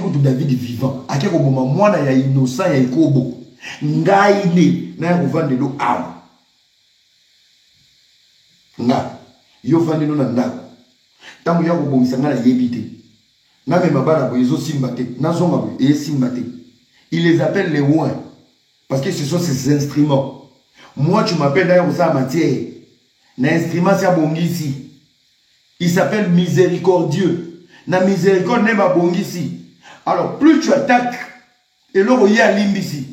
kutu David vivant. Ake ko boma mwana ya innocent ya ikobo. Ngai ne na ko vande lo am. Nga yo vande no na ndako. Tangu ya ko bomisa ngala yebite. Na me mabala bo ezo simbate, na zonga bo e simbate. Il les appelle les ouins parce que ce sont ces instruments. Moi tu m'appelles d'ailleurs ça matière. L'instrument c'est bongisi. Il s'appelle miséricordieux. Na miséricorde n'est pas bongisi. Alors plus tu attaques et l'autre y a l'imbisi,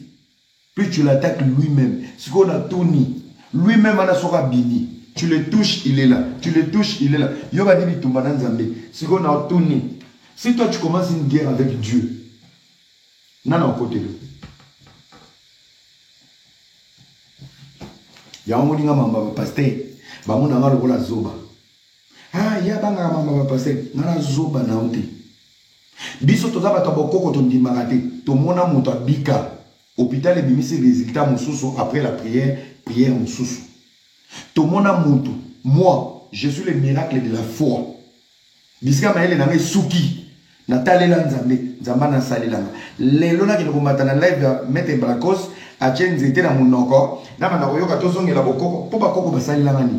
plus tu l'attaques lui-même. Ce qu'on a tout ni. Lui-même en a sera bini. Tu le touches, il est là. Tu le touches, il est là. Yoba dit bitumbanan zambe. Ce qu'on a tout ni. Si toi tu commences une guerre avec Dieu, non, non, côté de. Il y a un monde qui m'a pasteur. Bah mon amal la zoba. Ah, il y a banga mama pasteur. Nana zoba na onte. Biso toza ba taboko ko tondi marate. To mona moto bika. Hôpital et bimisi résultat mususu après la prière mususu. To mona moto. Moi, je suis le miracle de la foi. Bisika maele na ngai suki. Natalela nzambe nzamba na salelanga lelo na kino komatana live ya mete blacos a nzete na munoko na bana koyoka tozongela bokoko po bakoko basalelanga ni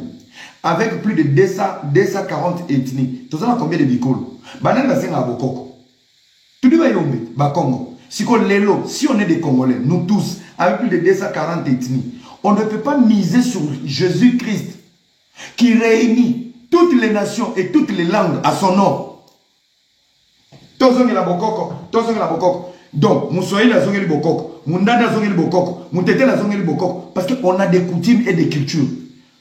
avec plus de 240 ethnies tozana combien de bikolo banani basenga bokoko tudi ba yombe ba Congo siko lelo si on est des Congolais nous tous avec plus de 240 ethnies on ne peut pas miser sur Jésus-Christ qui réunit toutes les nations et toutes les langues à son nom. Tozongela bokoko. Donc, Moussoïl a zongeli bokoko, Mundada zongeli bokoko, Moutete a zongeli bokoko, parce qu'on a des coutumes et des cultures.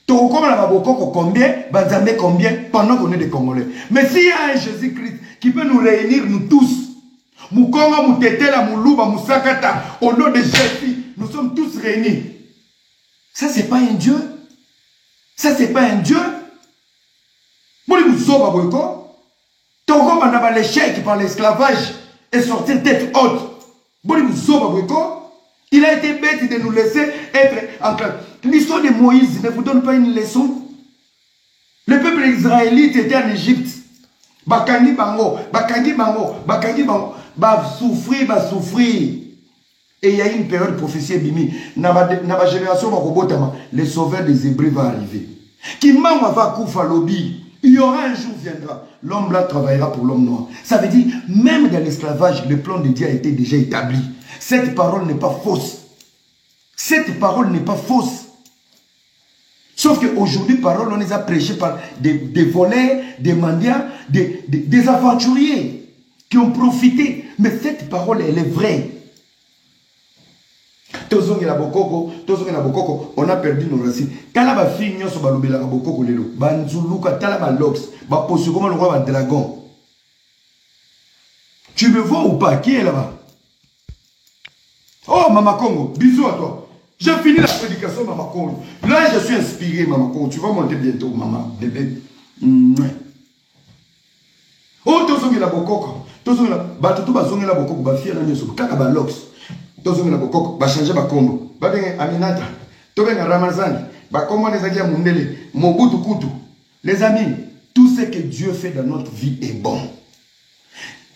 Comme la bokoko combien, Bazamé combien, pendant qu'on est des Congolais. Mais s'il y a un Jésus-Christ qui peut nous réunir, nous tous, Moukonga, Moutete, la Moulouba, Moussakata, au nom de Jésus, nous sommes tous réunis. Ça, c'est pas un Dieu. Ça, c'est pas un Dieu. Togo manaba l'échec par l'esclavage et sortir tête haute. Il a été bête de nous laisser être en classe. L'histoire de Moïse ne vous donne pas une leçon. Le peuple israélite était en Égypte. Bakangi bango. Ba souffrir. Et il y a une période prophétie bimi. Naba génération bakobotama. Le sauveur des Hébreux va arriver. Qui m'a va koufa lobby. Il y aura un jour viendra, l'homme blanc travaillera pour l'homme noir. Ça veut dire, même dans l'esclavage, le plan de Dieu a été déjà établi. Cette parole n'est pas fausse. Cette parole n'est pas fausse. Sauf qu'aujourd'hui, parole, on les a prêchées par des voleurs, des mendiants, des aventuriers qui ont profité. Mais cette parole, elle est vraie. On a perdu nos racines. Talaba fille nyoso balobela bokoko lelo. Banzuluka talaba lox. Ba posu comme le roi dragon. Tu me vois ou pas? Qui est là-bas? Oh Mama Congo, bisous à toi. J'ai fini la prédication Mama Congo. Là je suis inspiré Mama Congo. Tu vas monter bientôt maman bébé. Oh tozongela bokoko. Tozongela ba tutu bazongela bokoko ba fille na nyoso. Kaka ba lox. Tozongela bokoko ba changer ba kombo. Ba benga Aminata. Tobenga Ramazani. Ba kombo nezaki ya mundele. Mobutu kutu. Les amis, tout ce que Dieu fait dans notre vie est bon.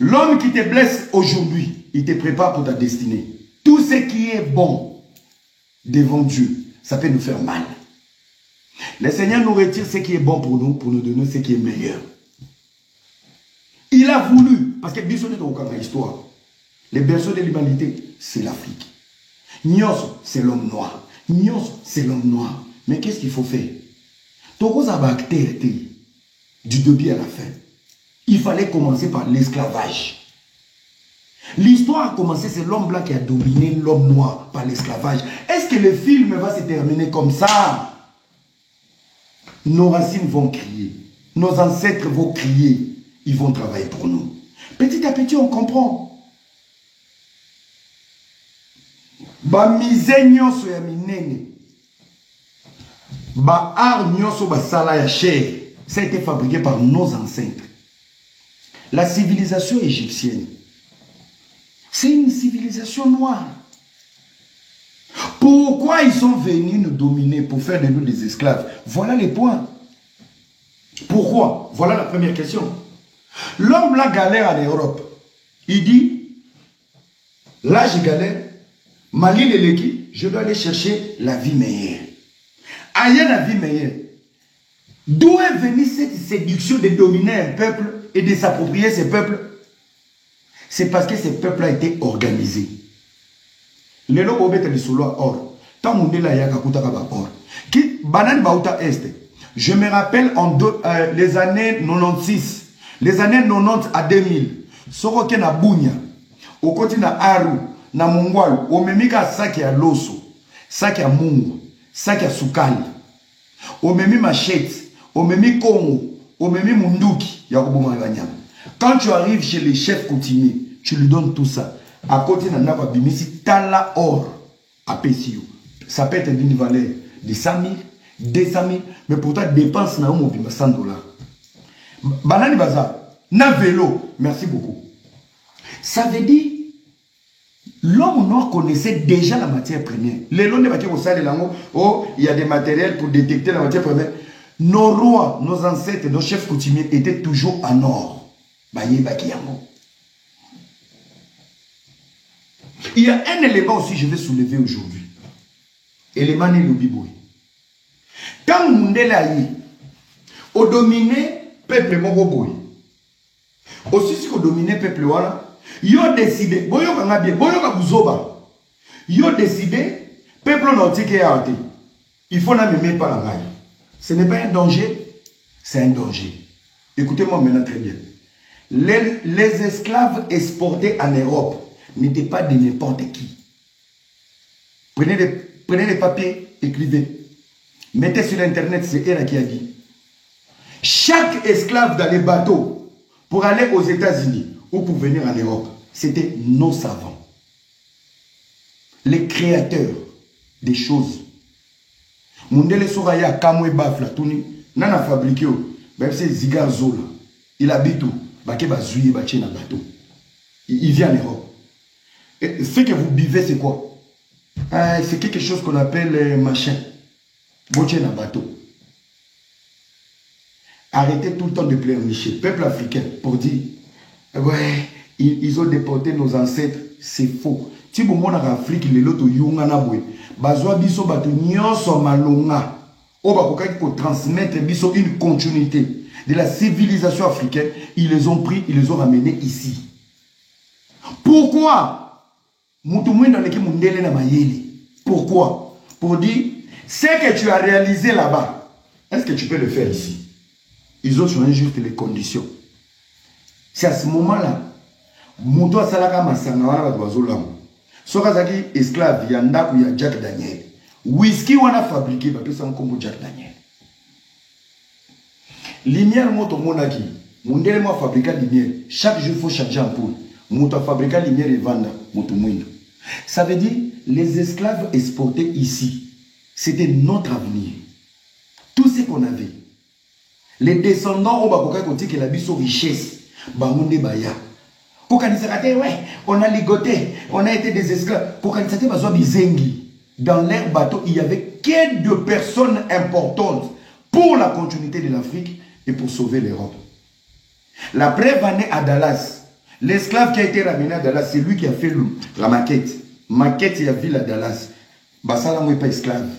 L'homme qui te blesse aujourd'hui, il te prépare pour ta destinée. Tout ce qui est bon devant Dieu, ça peut nous faire mal. Le Seigneur nous retire ce qui est bon pour nous donner ce qui est meilleur. Il a voulu, parce que Bissonnet dans l'histoire, les berceaux de l'humanité, c'est l'Afrique. Nyos, c'est l'homme noir. Nyos, c'est l'homme noir. Mais qu'est-ce qu'il faut faire? Du début à la fin. Il fallait commencer par l'esclavage. L'histoire a commencé, c'est l'homme blanc qui a dominé l'homme noir par l'esclavage. Est-ce que le film va se terminer comme ça? Nos racines vont crier. Nos ancêtres vont crier. Ils vont travailler pour nous. Petit à petit, on comprend. Ba mise nyonso ya minene. Ba art nyonso ba sala ya chair. Ça a été fabriqué par nos ancêtres. La civilisation égyptienne, c'est une civilisation noire. Pourquoi ils sont venus nous dominer pour faire de nous des esclaves? Voilà les points. Pourquoi? Voilà la première question. L'homme la galère en Europe. Il dit, Là, je galère. Mali Leleki, je dois aller chercher la vie meilleure. Ailleurs, la vie meilleure. D'où est venue cette séduction de dominer un peuple et de s'approprier ce peuple? C'est parce que ce peuple a été organisé. Le logo obete le solo or. Tant mon la yaka kuta kaba or. Qui banane bauta est. Je me rappelle en les années 96, les années 90 à 2000. Soko ke na bunya, okoti na aru, na mungwalu, omemika saki ya loso, saki ya mungu, saki ya sukali. Omemi machette, omemi kongo, omemi munduki ya kuboma banyama. Quand tu arrives chez les chefs coutumiers, tu lui donnes tout ça. À côté de la bimisi, tala or à Pessio. Ça peut être d'une valeur de 100 000, 200 000, mais pourtant dépense na omo bima 100 $. Banani bazar, na vélo, merci beaucoup. Ça veut dire, l'homme noir connaissait déjà la matière première. Les lois oh, il y a des matériels pour détecter la matière première. Nos rois, nos ancêtres, nos chefs coutumiers étaient toujours en or. Il y a un élément aussi que je vais soulever aujourd'hui. Élément n'est le biboui. Quand Mundela y au dominé peuple Mogoboy, aussi si on dominé peuple voilà, yo décidé, boyo kanga bien, boyo kabuzoba, yo décidé, peuple nautique est arrêté. Il faut la même pas la maille. Ce n'est pas un danger, c'est un danger. Écoutez-moi maintenant très bien. Les esclaves exportés en Europe n'étaient pas de n'importe qui. Prenez les papiers, écrivez. Mettez sur Internet, c'est elle qui a dit. Chaque esclave dans les bateaux pour aller aux États-Unis ou pour venir en Europe, c'était nos savants. Les créateurs des choses. Mundele Soraya, Kamwe Bafla, Tuni, Nana fabriqué, même c'est Zigar Zola. Il habite où? Il vient en Europe. Et ce que vous buvez, c'est quoi? C'est quelque chose qu'on appelle machin. Boche na bateau. Arrêtez tout le temps de pleurnicher. Peuple africain, pour dire, ouais, ils ont déporté nos ancêtres. C'est faux. Si vous voulez en Afrique, les loto yunga na bwe. Bazwa biso batu nyonso malonga. Oba kokaki ko transmettre biso une continuité de la civilisation africaine. Ils les ont pris, ils les ont ramenés ici. Pourquoi? Pourquoi? Pour dire, ce que tu as réalisé là-bas, est-ce que tu peux le faire ici? Ils ont changé juste les conditions. C'est à ce moment-là, Mouto Salaka Masangawara Bazolam. Sokazaki esclave, Yandaku, ya Jack Daniel. Whisky, on a fabriqué, parce que comme Jack Daniel. Lumière, moto monaki. Mundele moi fabriquer lumière. Chaque jour, il faut changer un poule. Mouto fabriquer lumière et vendre. Mouto mouino. Ça veut dire, les esclaves exportés ici, c'était notre avenir. Tout ce qu'on avait. Les descendants, on a biso richesse. Bamunde baya. Ouais, on a ligoté, on a été des esclaves. Dans leur bateau, il n'y avait que deux personnes importantes pour la continuité de l'Afrique et pour sauver l'Europe. La preuve en est à Dallas. L'esclave qui a été ramené à Dallas, c'est lui qui a fait la maquette. Maquette, il y a ville à Dallas. Bassala n'est pas esclave.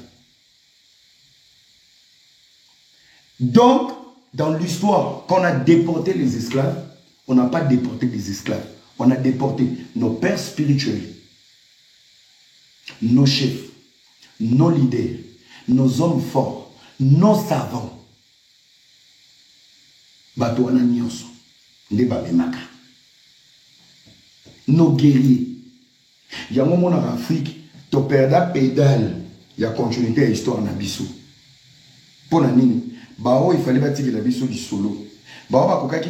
Donc, dans l'histoire, quand on a déporté les esclaves, on n'a pas déporté les esclaves. On a déporté nos pères spirituels, nos chefs, nos leaders, nos hommes forts, nos savants. Batouana Nyonso, Ndebabemaka. Nos guerriers. Il y a un moment en Afrique, tu perds pédale, il y a continuité à l'histoire en Abisso. Pour la nini, il fallait bâtir la Bisso du solo. Il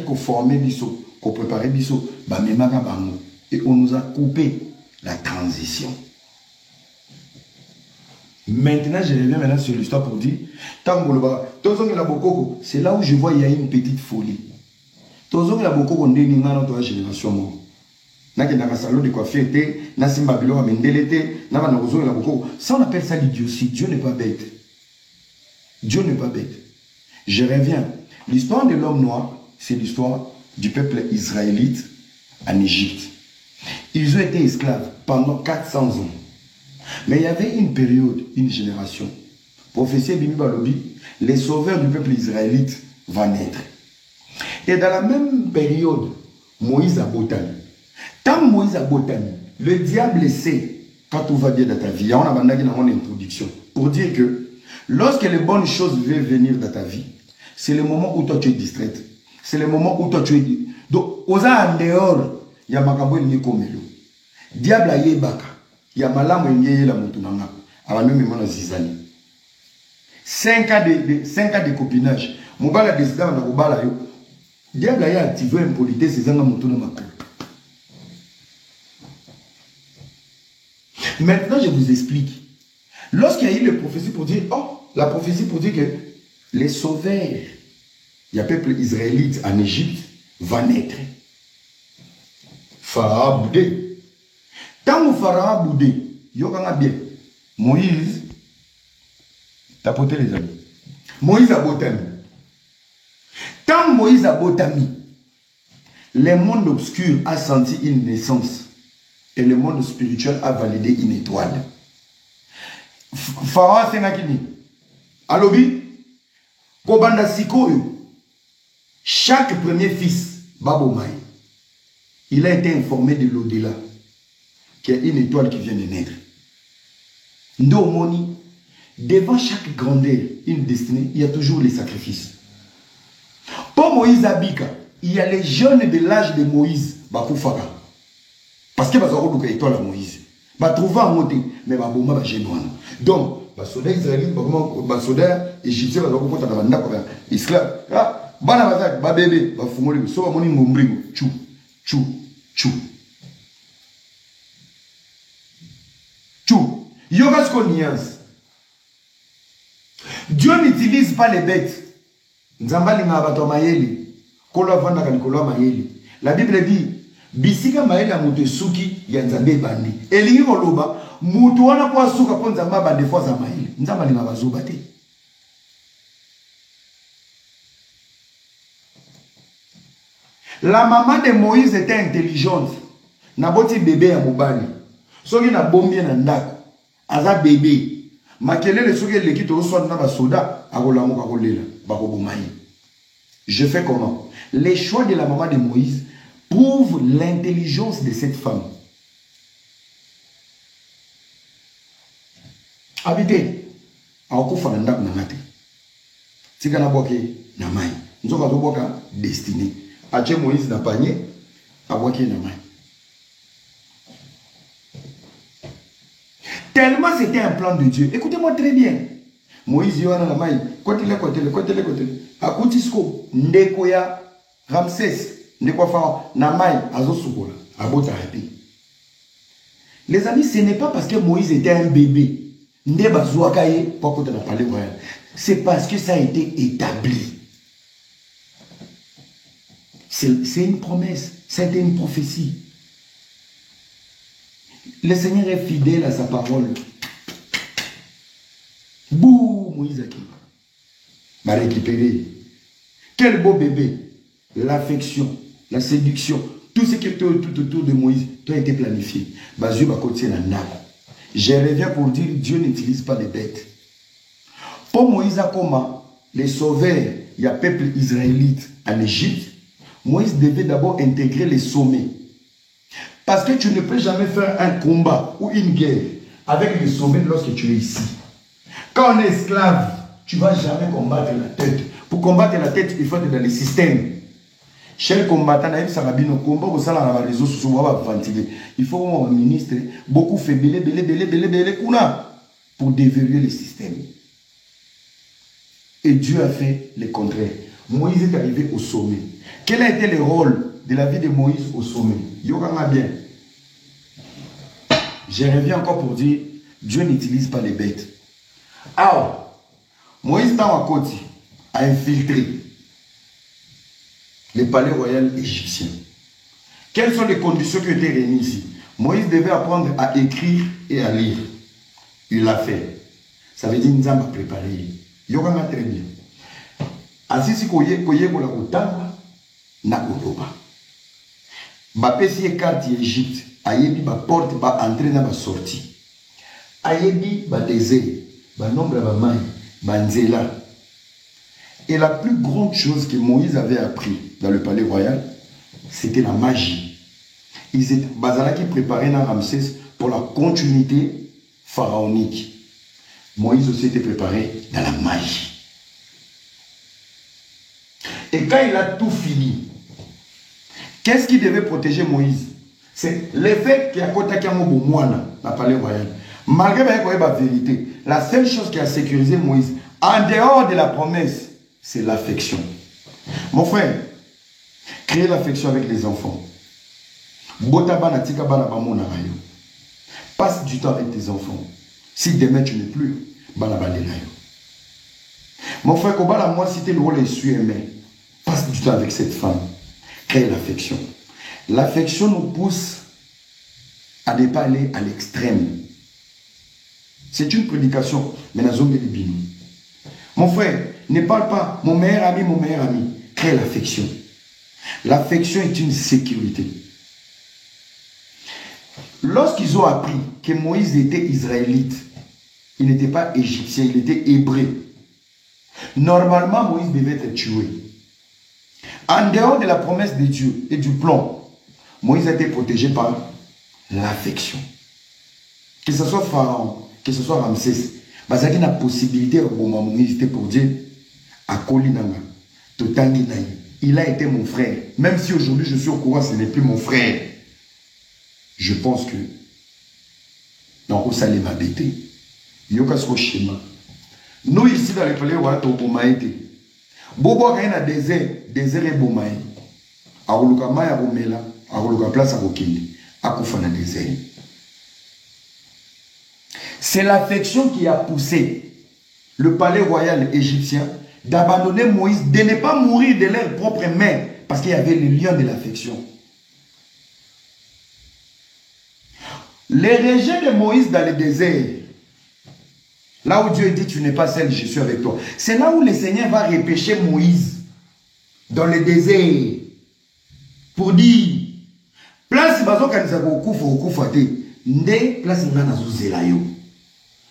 faut former Bisso. Qu'on préparait biso, et on nous a coupé la transition. Maintenant, je reviens maintenant sur l'histoire pour dire, c'est là où je vois il y a une petite folie. Notre génération. Salon de coiffure, ça on appelle ça l'idiotie. Dieu n'est pas bête. Dieu n'est pas bête. Je reviens. L'histoire de l'homme noir, c'est l'histoire du peuple israélite en Égypte. Ils ont été esclaves pendant 400 ans. Mais il y avait une période, une génération. Prophétie Bimi Balobi, les sauveurs du peuple israélite vont naître. Et dans la même période, Moïse a botami. Tant Moïse a botami, le diable sait, quand tout va bien dans ta vie, on a bandagi dans mon introduction, pour dire que lorsque les bonnes choses veulent venir dans ta vie, c'est le moment où toi tu es distraite. C'est le moment où toi tu es... Donc, aux en dehors, il y a makambo ni komelo. Diable a yebaka. Il y a malamu yeye la mutunanga. Avant même mon zizani. 5 ans de copinage. Mobala décidé na kobala yo. Diable a activé impolitesse zanga mutuna makolo. Maintenant, je vous explique. Lorsqu'il y a eu le prophétie pour dire, oh, la prophétie pour dire que les sauveurs, il y a peuple israélite en Égypte, va naître. Pharaon boudé. Tant que Pharaon boudé, il y a bien. Moïse, tapoté les amis. Moïse a botami. Tant que Moïse a botami, le monde obscur a senti une naissance. Et le monde spirituel a validé une étoile. Pharaon c'est nakini. Alobi, Kobanda Sikoyo, chaque premier fils, Babomaï, il a été informé de l'au-delà, qu'il y a une étoile qui vient de naître. Ndomoni, devant chaque grandeur, une destinée, il y a toujours les sacrifices. Pour Moïse Abika, il y a les jeunes de l'âge de Moïse, Bakoufaka. Parce que Bazaro étoile à Moïse. Ba trouver un moté, mais ba bomba ba génoine. Donc, ba soda israélite, ba soda égyptien, ba ko kota na ndako ya esclave. Ah, bana bazak, ba bébé, ba fumoli, so ba moni ngombringo, chou, chou, chou. Chou. Yoga ce nuance. Dieu n'utilise pas les bêtes. Nzambali nga bato mayeli. Kolo vanda ka nikolo mayeli. La Bible dit bisika maela mutu suki ya nzambe bandi. Elingi koloba mutu wana kwa suka po nzamba bande fois za maela. Nzamba linga bazoba te. La maman de Moïse était intelligente. Naboti bébé ya mobali. Soki na bombi na ndako. Aza bébé. Makelele soki leki to so na ba soda akolamuka kolela bakobomai. Je fais comment? Les choix de la maman de Moïse prouve l'intelligence de cette femme. Habité, akufa na ndako na ngate. Tika na boke na mai. Nzoka to boka destiné. Ache Moïse na panier, aboke na mai. Tellement c'était un plan de Dieu. Écoutez-moi très bien. Moïse yoana na mai, côté. Akutisko ndeko ya Ramsès. Les amis, ce n'est pas parce que Moïse était un bébé. C'est parce que ça a été établi. C'est une promesse. C'était une prophétie. Le Seigneur est fidèle à sa parole. Bouh, Moïse a qui m'a récupéré. Quel beau bébé. L'affection, la séduction, tout ce qui est tout autour de Moïse, tout a été planifié. Je reviens pour dire Dieu n'utilise pas les bêtes. Pour Moïse, comme les sauveurs, il y a peuple israélite en Égypte, Moïse devait d'abord intégrer les sommets. Parce que tu ne peux jamais faire un combat ou une guerre avec les sommets lorsque tu es ici. Quand on est esclave, tu ne vas jamais combattre la tête. Pour combattre la tête, il faut être dans le système. Chez combattant, il faut un ministre, beaucoup fait belé, pour déverrouiller le système. Et Dieu a fait le contraire. Moïse est arrivé au sommet. Quel a été le rôle de la vie de Moïse au sommet? Yokanga bien. Je reviens encore pour dire, Dieu n'utilise pas les bêtes. Alors, Moïse dans côté a infiltré le palais royal égyptien. Quelles sont les conditions qui ont été réunies ici? Moïse devait apprendre à écrire et à lire. Il l'a fait. Ça veut dire qu'il a préparé. Il y a très bien. Asisi koye kola kotanga na koloba. Bapesi carte Égypte ayebi ba porte ba entrer na ba sortie, ayebi ba désert, ba nombre ba mai, ba nzela. Et la plus grande chose que Moïse avait appris dans le palais royal, c'était la magie. Ils étaient bazalaki préparé na Ramsès pour la continuité pharaonique. Moïse aussi était préparé dans la magie. Et quand il a tout fini, qu'est-ce qui devait protéger Moïse? C'est l'effet qui a contacté Moïse dans le palais royal. Malgré la vérité, la seule chose qui a sécurisé Moïse, en dehors de la promesse, c'est l'affection. Mon frère, créer l'affection avec les enfants. Passe du temps avec tes enfants. Si demain tu n'es plus, mon frère, moi citer le rôle aimé. Passe du temps avec cette femme. Crée l'affection. L'affection nous pousse à ne pas aller à l'extrême. C'est une prédication, mais la zone de l'ébino. Mon frère, ne parle pas mon meilleur ami. Crée l'affection. L'affection est une sécurité. Lorsqu'ils ont appris que Moïse était israélite, il n'était pas égyptien, il était hébreu. Normalement, Moïse devait être tué. En dehors de la promesse de Dieu et du plan, Moïse a été protégé par l'affection. Que ce soit Pharaon, que ce soit Ramsès, il y a une possibilité pour dire à Kolinanga, il a été mon frère. Même si aujourd'hui je suis au courant, ce n'est plus mon frère. Je pense que dans ça les m'a bêté. Il y a un schéma. Nous ici dans le palais, on a été. Bobo a un désert et Bomaï. A Oluka Maya Romela, a Oluka Place à Rokili, a Koufana désert. C'est l'affection qui a poussé le palais royal égyptien d'abandonner Moïse, de ne pas mourir de leurs propres mains, parce qu'il y avait le lien de l'affection. Les rejets de Moïse dans le désert, là où Dieu dit tu n'es pas seul, je suis avec toi. C'est là où le Seigneur va repêcher Moïse dans le désert pour dire place bazo kanisa okufa te nde place ngana zuzelayo.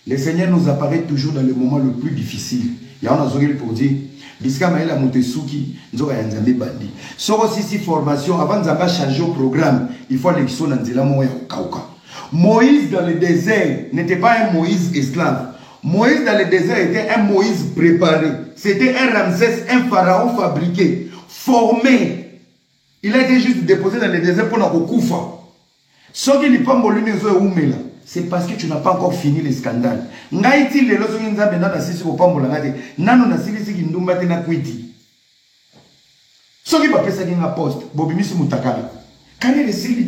Le Seigneur nous apparaît toujours dans le moment le plus difficile. Il y a un azogeli pour dire bisika maela motesuki nzoka ya nzambe bandi. Soko sisi formation avant nzamba changer au programme, il faut l'élection na nzela mo ya kauka. Moïse dans le désert n'était pas un Moïse esclave. Moïse dans le désert était un Moïse préparé. C'était un Ramsès, un pharaon fabriqué, formé. Il a été juste déposé dans le désert pour nous Koufa. Ce qui n'est pas c'est parce que tu n'as pas encore fini les scandales. Ngaiti le loso nza bena na sisi ko pambola ngate nano na sisi ki ndumba te na kwiti. Ce qui va pesa ki nga poste bobimisi mutakala. Kane le sili.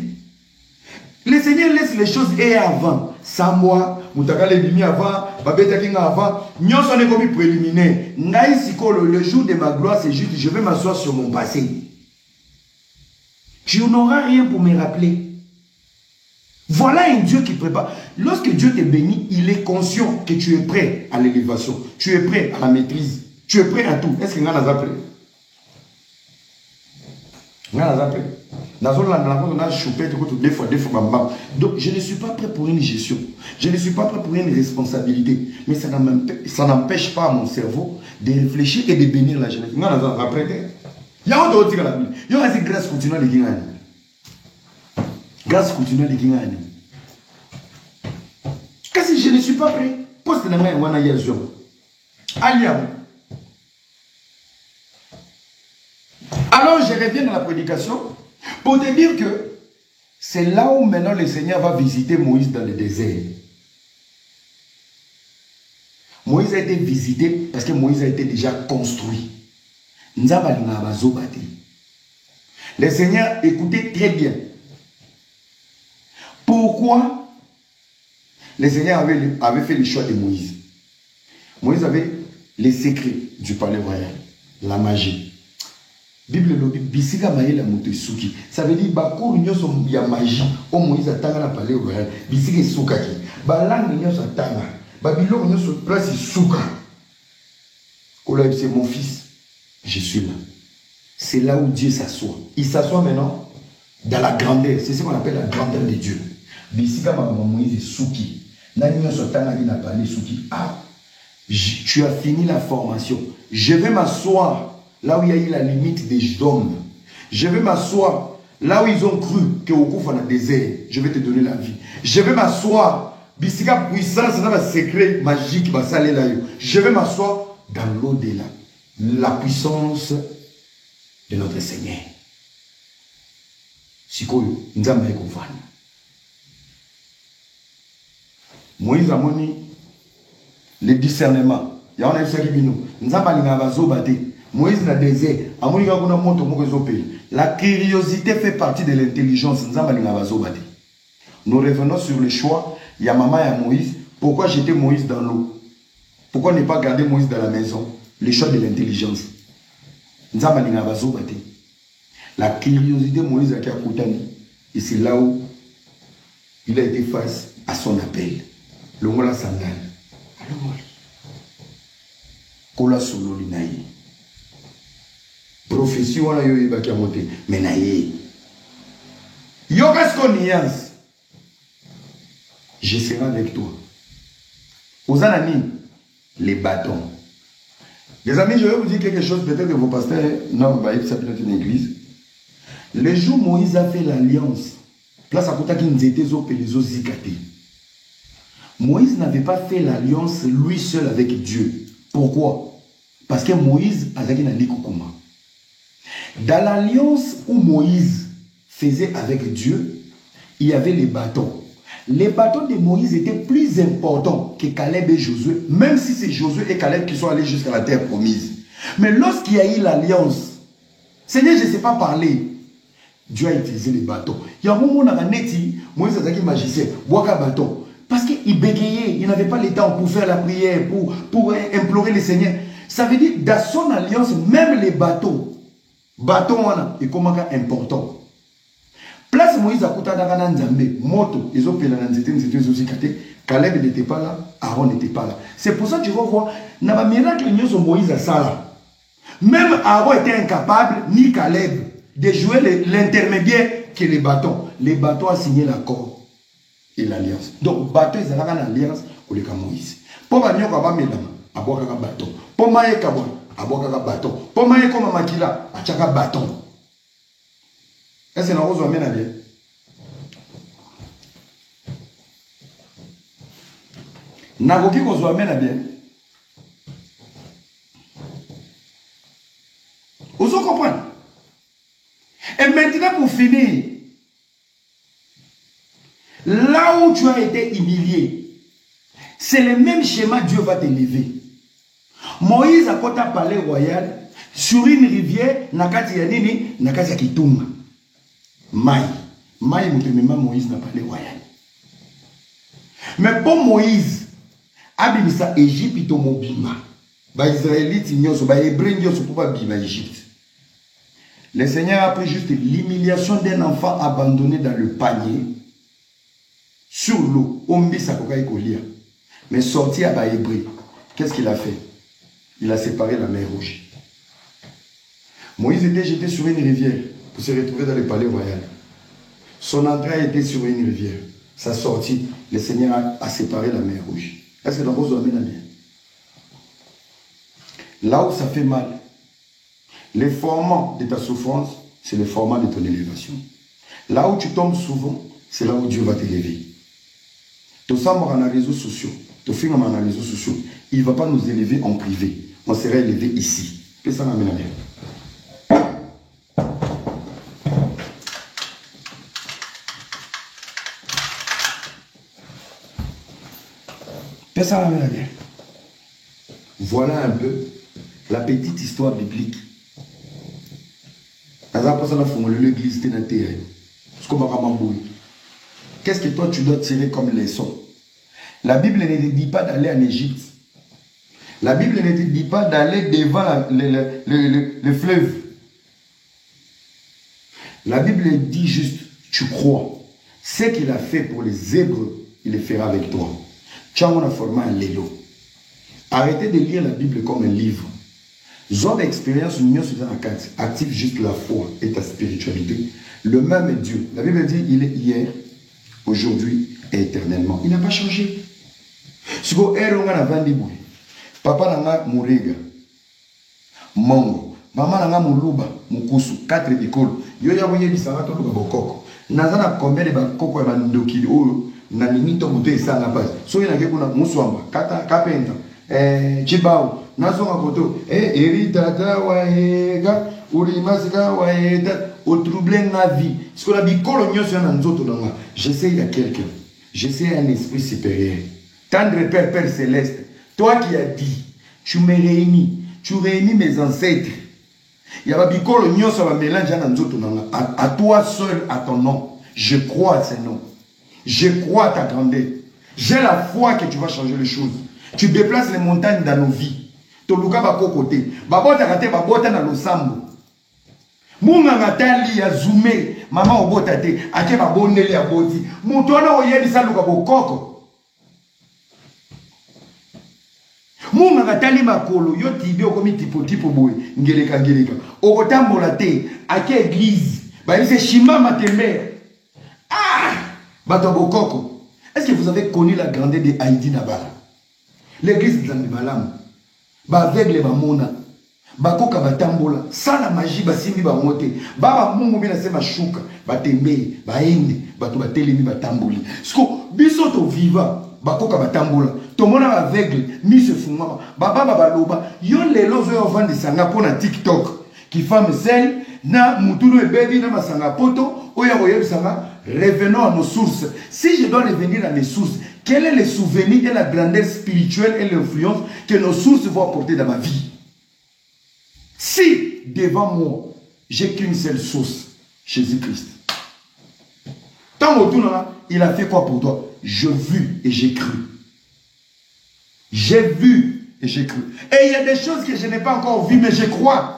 Le Seigneur laisse les choses et avant. Sans moi, mutakala bimi avant, babeta ki nga avant, nyonso ne komi préliminaire. Ngai sikolo le jour de ma gloire c'est juste je vais m'asseoir sur mon passé. Tu n'auras rien pour me rappeler. Voilà un Dieu qui prépare. Lorsque Dieu te bénit, il est conscient que tu es prêt à l'élévation. Tu es prêt à la maîtrise. Tu es prêt à tout. Est-ce que vous avez appris? Vous avez appris? Donc, je ne suis pas prêt pour une gestion. Je ne suis pas prêt pour une responsabilité. Mais ça n'empêche pas mon cerveau de réfléchir et de bénir la jeunesse. Vous avez appris? Il y a d'autres qui ont la Bible. Il y a une grâce continue de Guinée. Grâce continue de Guinée. Qu'est-ce que je ne suis pas prêt? Poste de main, on a hier jour. Aliam. Alors, je reviens dans la prédication pour te dire que c'est là où maintenant le Seigneur va visiter Moïse dans le désert. Moïse a été visité parce que Moïse a été déjà construit. Le Seigneur, écoutez très bien. Pourquoi le Seigneur avait fait le choix de Moïse? Moïse avait les secrets du palais royal, la magie. Bible lobi bisika maïla motesuki. Ça veut dire bakour nyoso ya magie. O Moïse atanga na palais royal. Bisika suka ki. Balang nyoso atanga. Babylone nyoso place suka. Ola c'est mon fils. Je suis là. C'est là où Dieu s'assoit. Il s'assoit maintenant dans la grandeur. C'est ce qu'on appelle la grandeur de Dieu. Bisika Moïse Souki. Ah, tu as fini la formation. Je vais m'asseoir là où il y a eu la limite des hommes. Je vais m'asseoir là où ils ont cru que au cours dans le désert, je vais te donner la vie. Je vais m'asseoir. Bisika puissance, c'est un secret magique. Je vais m'asseoir dans l'au-delà. La puissance de notre Seigneur. Sikoyo, nzamba ekovana. Moïse a moni le discernement. Il y a un qui dit Moïse n'a désert. La curiosité fait partie de l'intelligence. Nous revenons sur le choix. Il y a maman et Moïse. Pourquoi jeter Moïse dans l'eau? Pourquoi ne pas garder Moïse dans la maison? Le choix de l'intelligence. La curiosité de Moïse a Koutani. Et c'est là où il a été face à son appel. Le mot la sandale. Alors, Kola solo linaï. Prophétie wana yo ibaki amote. Mais naïe. Yo qu'est-ce qu'on nuance? Je serai avec toi. Aux anani, les bâtons. Les amis, je vais vous dire quelque chose. Peut-être que vos pasteurs, non, ça peut être une église. Le jour où Moïse a fait l'alliance, place à côté qui nous était au les zikate. Moïse n'avait pas fait l'alliance lui seul avec Dieu. Pourquoi? Parce que Moïse a dit Kukuma. Dans l'alliance où Moïse faisait avec Dieu, il y avait les bâtons. Les bâtons de Moïse étaient plus importants que Caleb et Josué, même si c'est Josué et Caleb qui sont allés jusqu'à la terre promise. Mais lorsqu'il y a eu l'alliance, Seigneur, je ne sais pas parler. Dieu a utilisé les bâtons. Il y a un moment où Moïse a dit magicien, bois bâton. Parce qu'il bégayait, il n'avait pas le temps pour faire la prière, pour implorer le Seigneur. Ça veut dire, dans son alliance, même les bâtons, et comment important. Place Moïse a kouta dans Nzambe, moto, ils ont fait la nzete aussi kate. Caleb n'était pas là, Aaron n'était pas là. C'est pour ça que tu vas voir, dans le miracle, Moïse a ça là. Même Aaron était incapable, ni Caleb, de jouer l'intermédiaire que les bâtons. Les bâtons ont signé l'accord et l'alliance. Donc, bâton, ils ont une alliance avec Moïse. Pour que nous ayons un bâton. Pour que nous ayons un bâton. Pour que nous ayons un bâton. Est-ce que nous avons un bien? Nous avons un bien. Vous comprenez? Et maintenant, pour finir, là où tu as été humilié, c'est le même schéma Dieu va t'élever. Moïse a côté palais royal sur une rivière, nakati ya nini, nakati ya kitunga. Maï mutemema Moïse na palais royal. Mais pour Moïse, abimisa Égypte to mobima. Ba Israélite nyoso, ba Hébreu nyoso pour pas bima Égypte. Le Seigneur a pris juste l'humiliation d'un enfant abandonné dans le panier sur l'eau. Mais sorti à Bahébré, qu'est-ce qu'il a fait? Il a séparé la mer Rouge. Moïse était jeté sur une rivière pour se retrouver dans le palais royal. Son entrée était sur une rivière. Sa sortie, le Seigneur a séparé la mer Rouge. Est-ce que dans vos hommes, bien? Là où ça fait mal, le format de ta souffrance, c'est le format de ton élévation. Là où tu tombes souvent, c'est là où Dieu va t'élever. Tout ça, on a les réseaux sociaux. Tout film, on a les réseaux sociaux. Il ne va pas nous élever en privé. On sera élevé ici. Que ça m'amène à bien. Que ça m'amène à bien. Voilà un peu la petite histoire biblique. Qu'est-ce que toi tu dois tirer comme leçon? La Bible ne te dit pas d'aller en Égypte. La Bible ne te dit pas d'aller devant le fleuve. La Bible dit juste, tu crois. Ce qu'il a fait pour les Hébreux, il le fera avec toi. Tu as un format un lélo. Arrêtez de lire la Bible comme un livre. Zob expérience, union sur la carte, active juste la foi et ta spiritualité. Le même Dieu. La Bible dit, il est hier, aujourd'hui et éternellement. Il n'a pas changé. Si vous avez un papa n'a mouriga, mongo, maman n'a moulouba, moukousou, 4 écoles. Yo ya voyé du sanga to bokoko. Nazana combien de bakoko ya bandoki o na limito muto esanga pas. So ina ke kuna muswamba, kata kapenta, chibao, nazonga koto, eritata waega, urimasika waeda, au trouble na vie. Ce qu'on a dit kolo nyoso na nzoto nanga. J'essaie à quelqu'un. J'essaie à un esprit supérieur. Tendre Père, Père Céleste, toi qui as dit, tu me réunis, tu réunis mes ancêtres. Il y a bikolo nyoso va mélanger na nzoto nanga. À toi seul, à ton nom. Je crois à ces noms. Je crois à ta grandeur. J'ai la foi que tu vas changer les choses. Tu déplaces les montagnes dans nos vies. Toluka bako côté. Babota kate babota na losambo. Munganga tali ya zoomé. Maman obota te. Ake babondeli ya boti. Mutona oyedi saluka bokoko. Munganga tali makolo. Yo tibi okomi tipo boy. Ngeleka. Okotambola te. Ake église. Ba yise shima matembe. Ah! Bato bokoko. Est-ce que vous avez connu la grandeur de Haïti Nabara? L'église de Zandibalam. Ba aveugle ba mona. Bakoka batambola. Sans la magie basimbi ba mote. Baba mungu bina sema shuka. Batembe. Baende. Bato batelemi batamboli. Sko biso to viva. Bakoka batambola. Tomona ba aveugle. Mi se fumama. Baba babaloba. Yon lelo zo yo vandi sanga pona TikTok. Qui femme celle. Na mutulu ebebi na masanga poto. Oya oya bisanga. Revenons à nos sources. Si je dois revenir à mes sources, quel est le souvenir et la grandeur spirituelle et l'influence que nos sources vont apporter dans ma vie? Si devant moi, j'ai qu'une seule source, Jésus-Christ. Tant autour là, il a fait quoi pour toi? J'ai vu et j'ai cru. J'ai vu et j'ai cru. Et il y a des choses que je n'ai pas encore vues, mais je crois.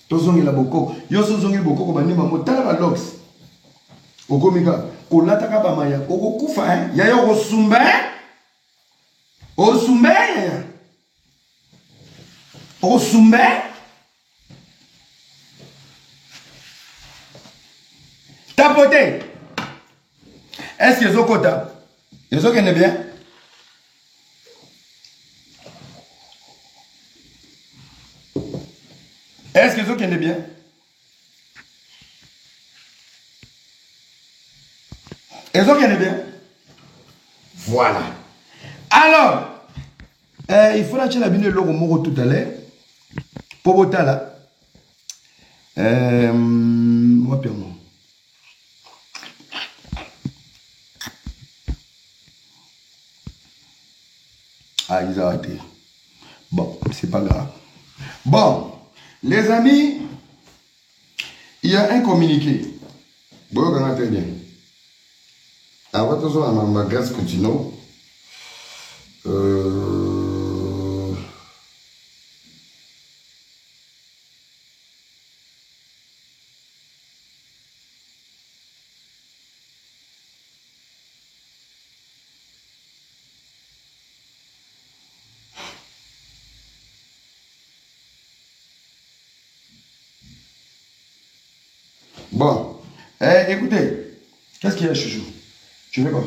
Tozongi la boko, yoso zongi boko ko bani mamo tala ba lox. Okomika, ko lataka ba maya, oko kufa hein, ya yo sumbe. O sumbe. O sumbe. Tapote. Est-ce que zokota? Yoso kende bien? Est-ce que vous êtes bien? Est-ce que vous êtes bien? Voilà. Alors, il faut lâcher la bine logo moro tout à l'heure. Pobotala. Moi, purement. Ah, ils ont arrêté. Bon, c'est pas grave. Bon. Les amis, il y a un communiqué. Bon, on a très bien. Avant de faire ma gaz continue. Bon, écoutez, qu'est-ce qu'il y a, chouchou? Tu fais quoi?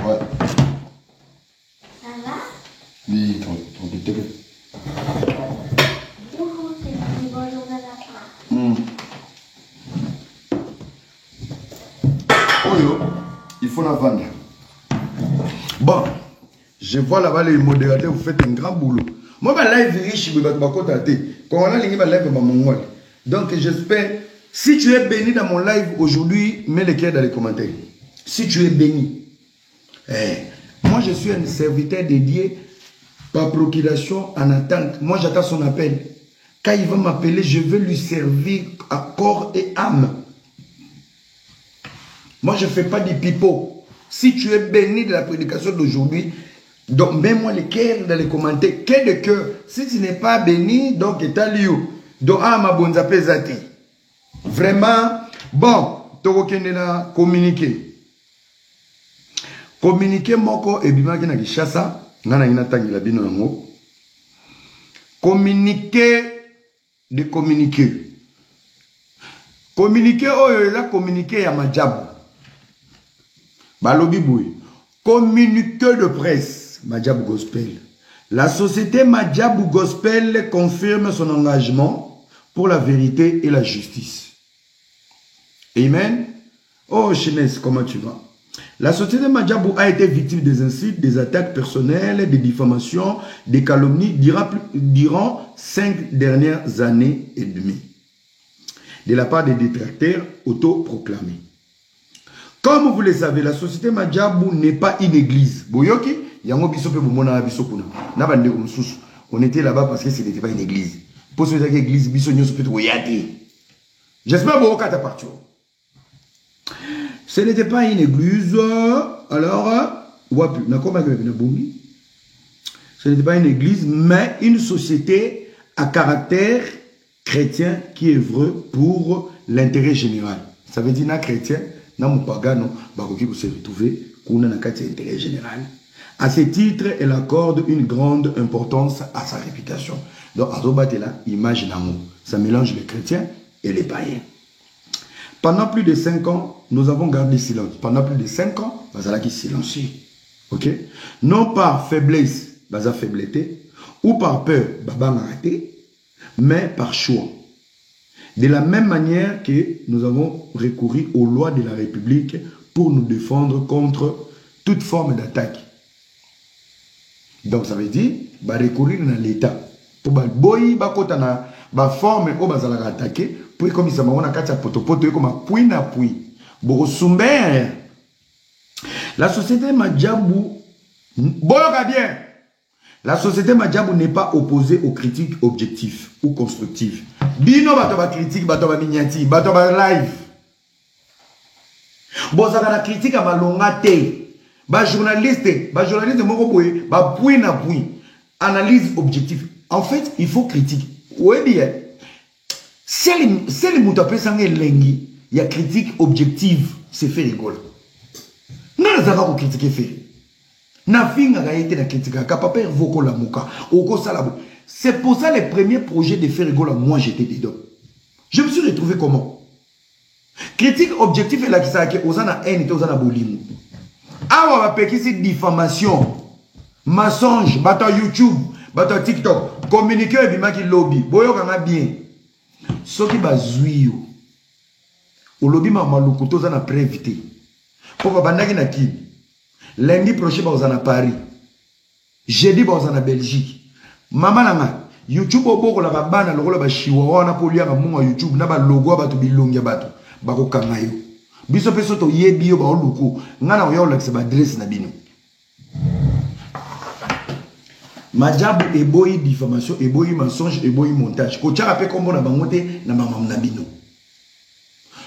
Ouais. Ça va? Oui, tranquille. Bonjour, c'est bonjour à la Oyo, il faut la vendre. Bon, je vois là-bas les modérateurs, vous faites un grand boulot. Moi, ma live riche, je vais quand on a les live, donc j'espère. Si tu es béni dans mon live aujourd'hui, mets le cœur dans les commentaires. Si tu es béni. Moi, je suis un serviteur dédié par procuration en attente. Moi, j'attends son appel. Quand il va m'appeler, je veux lui servir à corps et âme. Moi, je ne fais pas du pipeau. Si tu es béni de la prédication d'aujourd'hui, donc mets-moi le cœur dans les commentaires. Quel de cœur? Si tu n'es pas béni, donc t'as lieu. Donc, ma bonne apésati. Vraiment, bon, tu as communiqué. Communiqué moko ebimaki na Kinshasa, ngana ina tangi la bino yango. Communiqué de communiqué. Communiqué oyo eza communiqué ya Madjabou. Balobi boy. Communiqué de presse Madjabou Gospel. La société Madjabou Gospel confirme son engagement pour la vérité et la justice. Amen. Oh Chinese, comment tu vas? La société Madjabou a été victime des insultes, des attaques personnelles, des diffamations, des calomnies durant 5 dernières années et demie, de la part des détracteurs autoproclamés. Comme vous le savez, la société Madjabou n'est pas une église. Boyoki, yango biso pe bomona biso kuna. Na bande ko mususu. On était là-bas parce que ce n'était pas une église. Pour ceux qui église biso nyoso pe to yati. J'espère que ta partir. Ce n'était pas une église. Alors, ce n'était pas une église, mais une société à caractère chrétien qui œuvre pour l'intérêt général. Ça veut dire que chrétien, na mupagano, bakoki vous se retrouver kuna na kati intérêt général. À ce titre, elle accorde une grande importance à sa réputation. Donc, azobatela image d'amour. Ça mélange les chrétiens et les païens. Pendant plus de 5 ans, nous avons gardé silence. Pendant plus de 5 ans, bazala qui silencieux. OK? Non par faiblesse, baza faiblesse, ou par peur, baba maraté, mais par choix. De la même manière que nous avons recouru aux lois de la République pour nous défendre contre toute forme d'attaque. Donc ça veut dire, bah recourir dans l'État. Pour bah boy, bah kota na bah forme au bazala attaquer. Puis comme ça m'a katia potopoto comme appui na appui. Borosumber. La société Madjabou boyoka bien. La société Madjabou n'est pas opposée aux critiques objectives ou constructives. Bino bato ba critique, bato ba mignati, bato ba live. Bozaka na critique à malonga te. Ba journaliste moko boye, ba point na point. Analyse objective. En fait, il faut critique. Oui bien. C'est les moutons pesangé lengi. Il y a critique objective, c'est fait rigoler. Non, nous avons critiqué fait. Na finga ga été na critique ka papa voko la muka. Oko salabo. C'est pour ça les premiers projets de faire rigoler, moi j'étais dedans. Je me suis retrouvé comment? Critique objective et la qui sa ke ozana haine, ozana bolimu. Awa va pekisi diffamation, mensonge, bato YouTube, bato TikTok, communiquer et bimaki lobby. Boyo kanga bien. Soki bazui yo. O lobby ma malukuto za na prévité. Pour bandaki na ki. Lundi prochain ba ozana Paris. Jeudi ba ozana Belgique. Mama nanga YouTube oboko la bana lokola ba chihuahua na polia ba munga YouTube na ba logo ba to bilongi bato. Ba ko kanga yo. Biso peso to yebi yo ba oluku. Ngana oya olakse ba adresse na bino. Madjabou eboyi diffamation, eboyi mensonge, eboyi montage. Ko tchaka pe kombo na bangote na mamam na bino.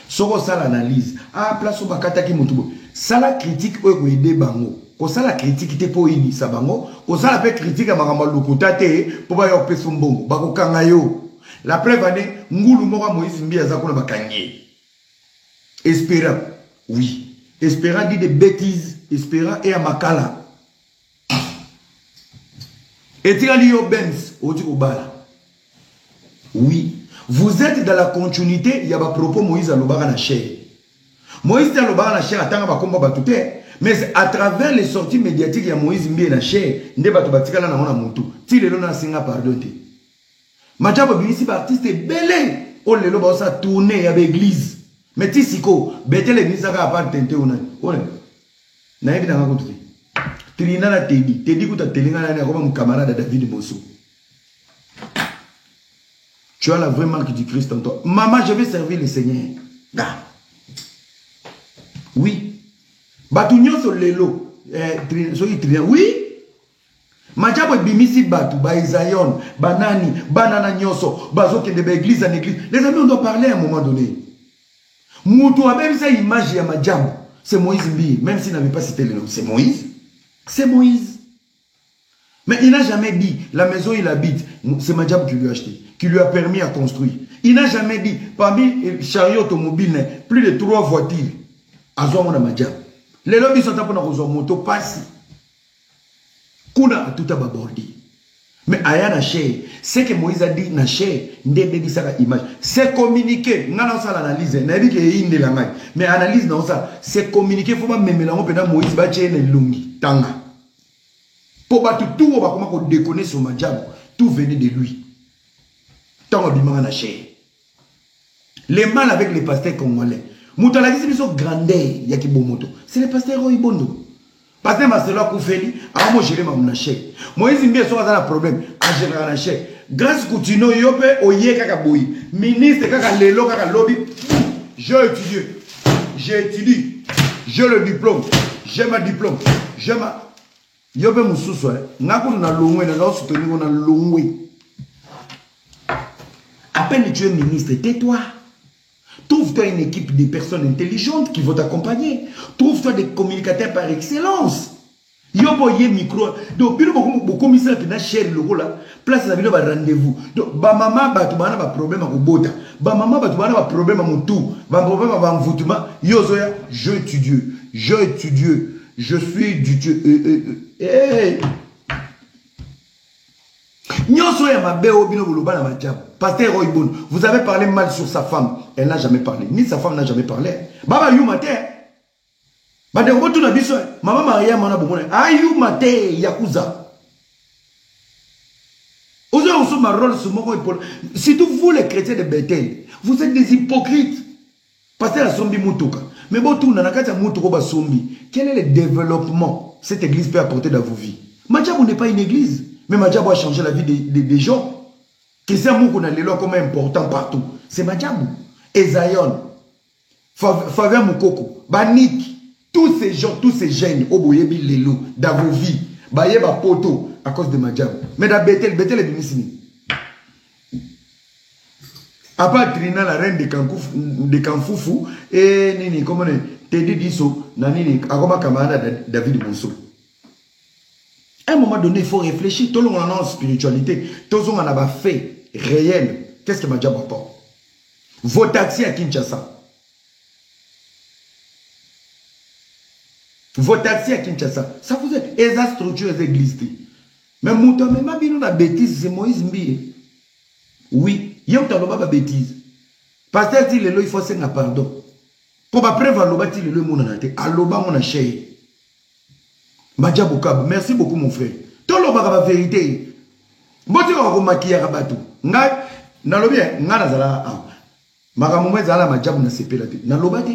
Soko sala analyse. Ah place ba kataki mutubo. Sala critique oyo ko ede bango. Ko sala critique te po ini sa bango. Ko sala pe critique makamba lukuta te po ba yo peso mbongo. Ba ko kanga yo. La preuve ane ngulu moka Moïse Mbia za kuna bakanye. Espéra. Oui. Espéra dit des bêtises. Espéra et à Makala. Et Benz, oui, vous êtes dans la continuité, il y a un propos Moïse Alobara na chair. Moïse Alobara na chair attend ba komba batute, mais à travers les sorties médiatiques il y a Moïse Mbie na chair, nde bato batikala na mona mutu. Ti lelo na singa pardon te. Madjabou bimisi ba artiste belé, o lelo ba sa tourner ya l'église. Mais ti siko, betele nisa ka apart tente ona. Ona. Na yebi na ngakutu. Trina na Teddy. Teddy kuta telinga na comme mon camarade David Mosso. Tu as la vraie marque du Christ en toi. Maman, je vais servir le Seigneur. Da. Oui. Batunyo so lelo. Trina. Oui. Madjabou bimisi batu, ba Isaïon, banani, banana nyoso, bazoke de église en église. Les amis, on doit parler à un moment donné. Moutou a même ça image ya Madjabou. C'est Moïse Mbi, même s'il n'avait pas cité le nom. C'est Moïse. C'est Moïse. Mais il n'a jamais dit, la maison il habite, c'est Madjabou qui lui a acheté, qui lui a permis à construire. Il n'a jamais dit, parmi les chariots automobiles, plus de 3 voitures, à Zouamona Madjabou. Les lobbies sont pour nous moto passe. Kuna a tout à babordi. Mais aya na cher, ce que Moïse a dit na cher, ndebe bisaka image. C'est communiquer, ngana ça l'analyse, na dit que inde la ngai. Mais analyse non ça, c'est communiquer faut pas même la pena Moïse ba tchene lungi tanga. Pour ba tout on va comment qu'on déconner sur Madjabou, tout venait de lui. Tant bimanga na cher. Les mal avec les pasteurs congolais. Moutala dit c'est grandeur yaki bomoto. C'est les pasteurs Roibondo. Pasteur Marcelo Koufeli, a moi gérer ma chèque. Moïse Mbie so a un problème, a gérer un chèque. Grâce Koutino yope oye kaka boui. Ministre kaka lelo kaka lobby. J'ai étudié, j'ai le diplôme, j'ai ma diplôme, j'ai ma yope mususu ngako na longwe na lo soutenir na longwe. À peine tu es ministre, tais-toi. Trouve-toi une équipe de personnes intelligentes qui vont t'accompagner. Trouve-toi des communicateurs par excellence. Yobo ye micro. Donc, beaucoup commissaire qui n'a cher le là. Place la vidéo rendez-vous. Donc, ba maman ba tu bana ba problème à bota. Ba maman ba tu bana ba problème à mon tout. Ba problème à envoûtement. Yozoya, je tue Dieu. Je tue Dieu. Je suis du Dieu. Pasteur Royboun, vous avez parlé mal sur sa femme. Elle n'a jamais parlé. Ni sa femme n'a jamais parlé. Baba you mate. Bade rotu na biso. Maman Maria mana bomone. Ayu mate yakuza. Osez aussi ma rôle sur mon épaule. Surtout vous les chrétiens de Bethel, vous êtes des hypocrites. Pasteur la sombi mutuka. Mais bon tout nanakata mutuko ba sombi. Quel est le développement cette église peut apporter dans vos vies? Madjabou n'est pas une église. Mais Madjabou a changé la vie des gens. Que c'est un mot qu'on a les lois comme important partout. C'est Madjabou. Ezayon. Favien Moukoko. Banik. Tous ces gens, tous ces jeunes, Oboyebi Lelo, dans vos vies. Bayeba Poto, à cause de Madjabou. Mais dans Bethel, Bethel est bénissimi. À part Trina, la reine de Kanfoufou, et Nini, comment on est, Teddy Disso, Nanini, Agoma Kamara, David Bousso. À un moment donné, il faut réfléchir. Tout le monde en spiritualité. Tout le monde en a fait réel. Qu'est-ce que Madjabou apporte? Vos taxis à Kinshasa. Vos taxis à Kinshasa. Ça vous est. Et ça structure les églises. Mais Mouton, mais ma vie, la bêtise, c'est Moïse Mbie. Oui. Il y a une bêtise. Parce que il faut faire un pardon. Pour prévoir le bâti, le monde en a été. Aloba, mon chéri. Madjabou Kab, merci beaucoup mon frère. Tout le monde a la vérité. Moi, tu vas maquiller à Rabatou. Nga, na lobi, nga na zala. Makamoué zala Madjabou na sepe la tête. Na lobate.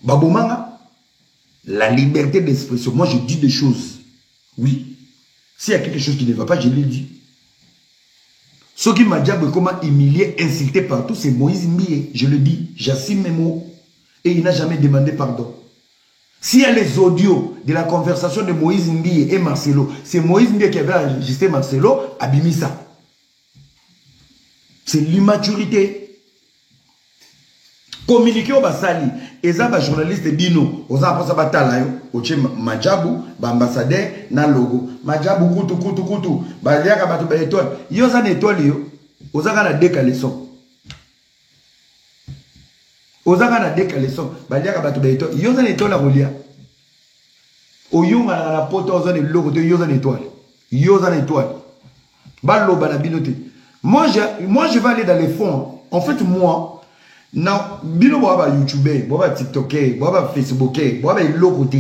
Babomanga. La liberté d'expression. Moi, je dis des choses. Oui. S'il y a quelque chose qui ne va pas, je l'ai dit. Ce qui Madjabou est comment humilié, insulté partout, c'est Moïse Mbie. Je le dis. J'assume mes mots. Et il n'a jamais demandé pardon. S'il y a les audios de la conversation de Moïse Mbie et Marcelo, c'est Moïse Mbie qui avait enregistré Marcelo à Bimisa. C'est l'immaturité. Communiquer au Basali, et ça, les journalistes Bino, aux apôtres Batalayo, au Tché Madjabou, ambassadeur, na logo. Madjabou, koutou, Baliaka Batou Baétoile. Yo, ça n'étoile, yo. Aux agana décalé son. Ozaka na décalé son baliaka bato ba étoile yoza na étoile la rolia oyunga na la poto oza ne logo te yoza na étoile baloba na binote moi je vais aller dans les fonds en fait moi na bino ba youtubeur ba tiktoker ba facebooker ba logo te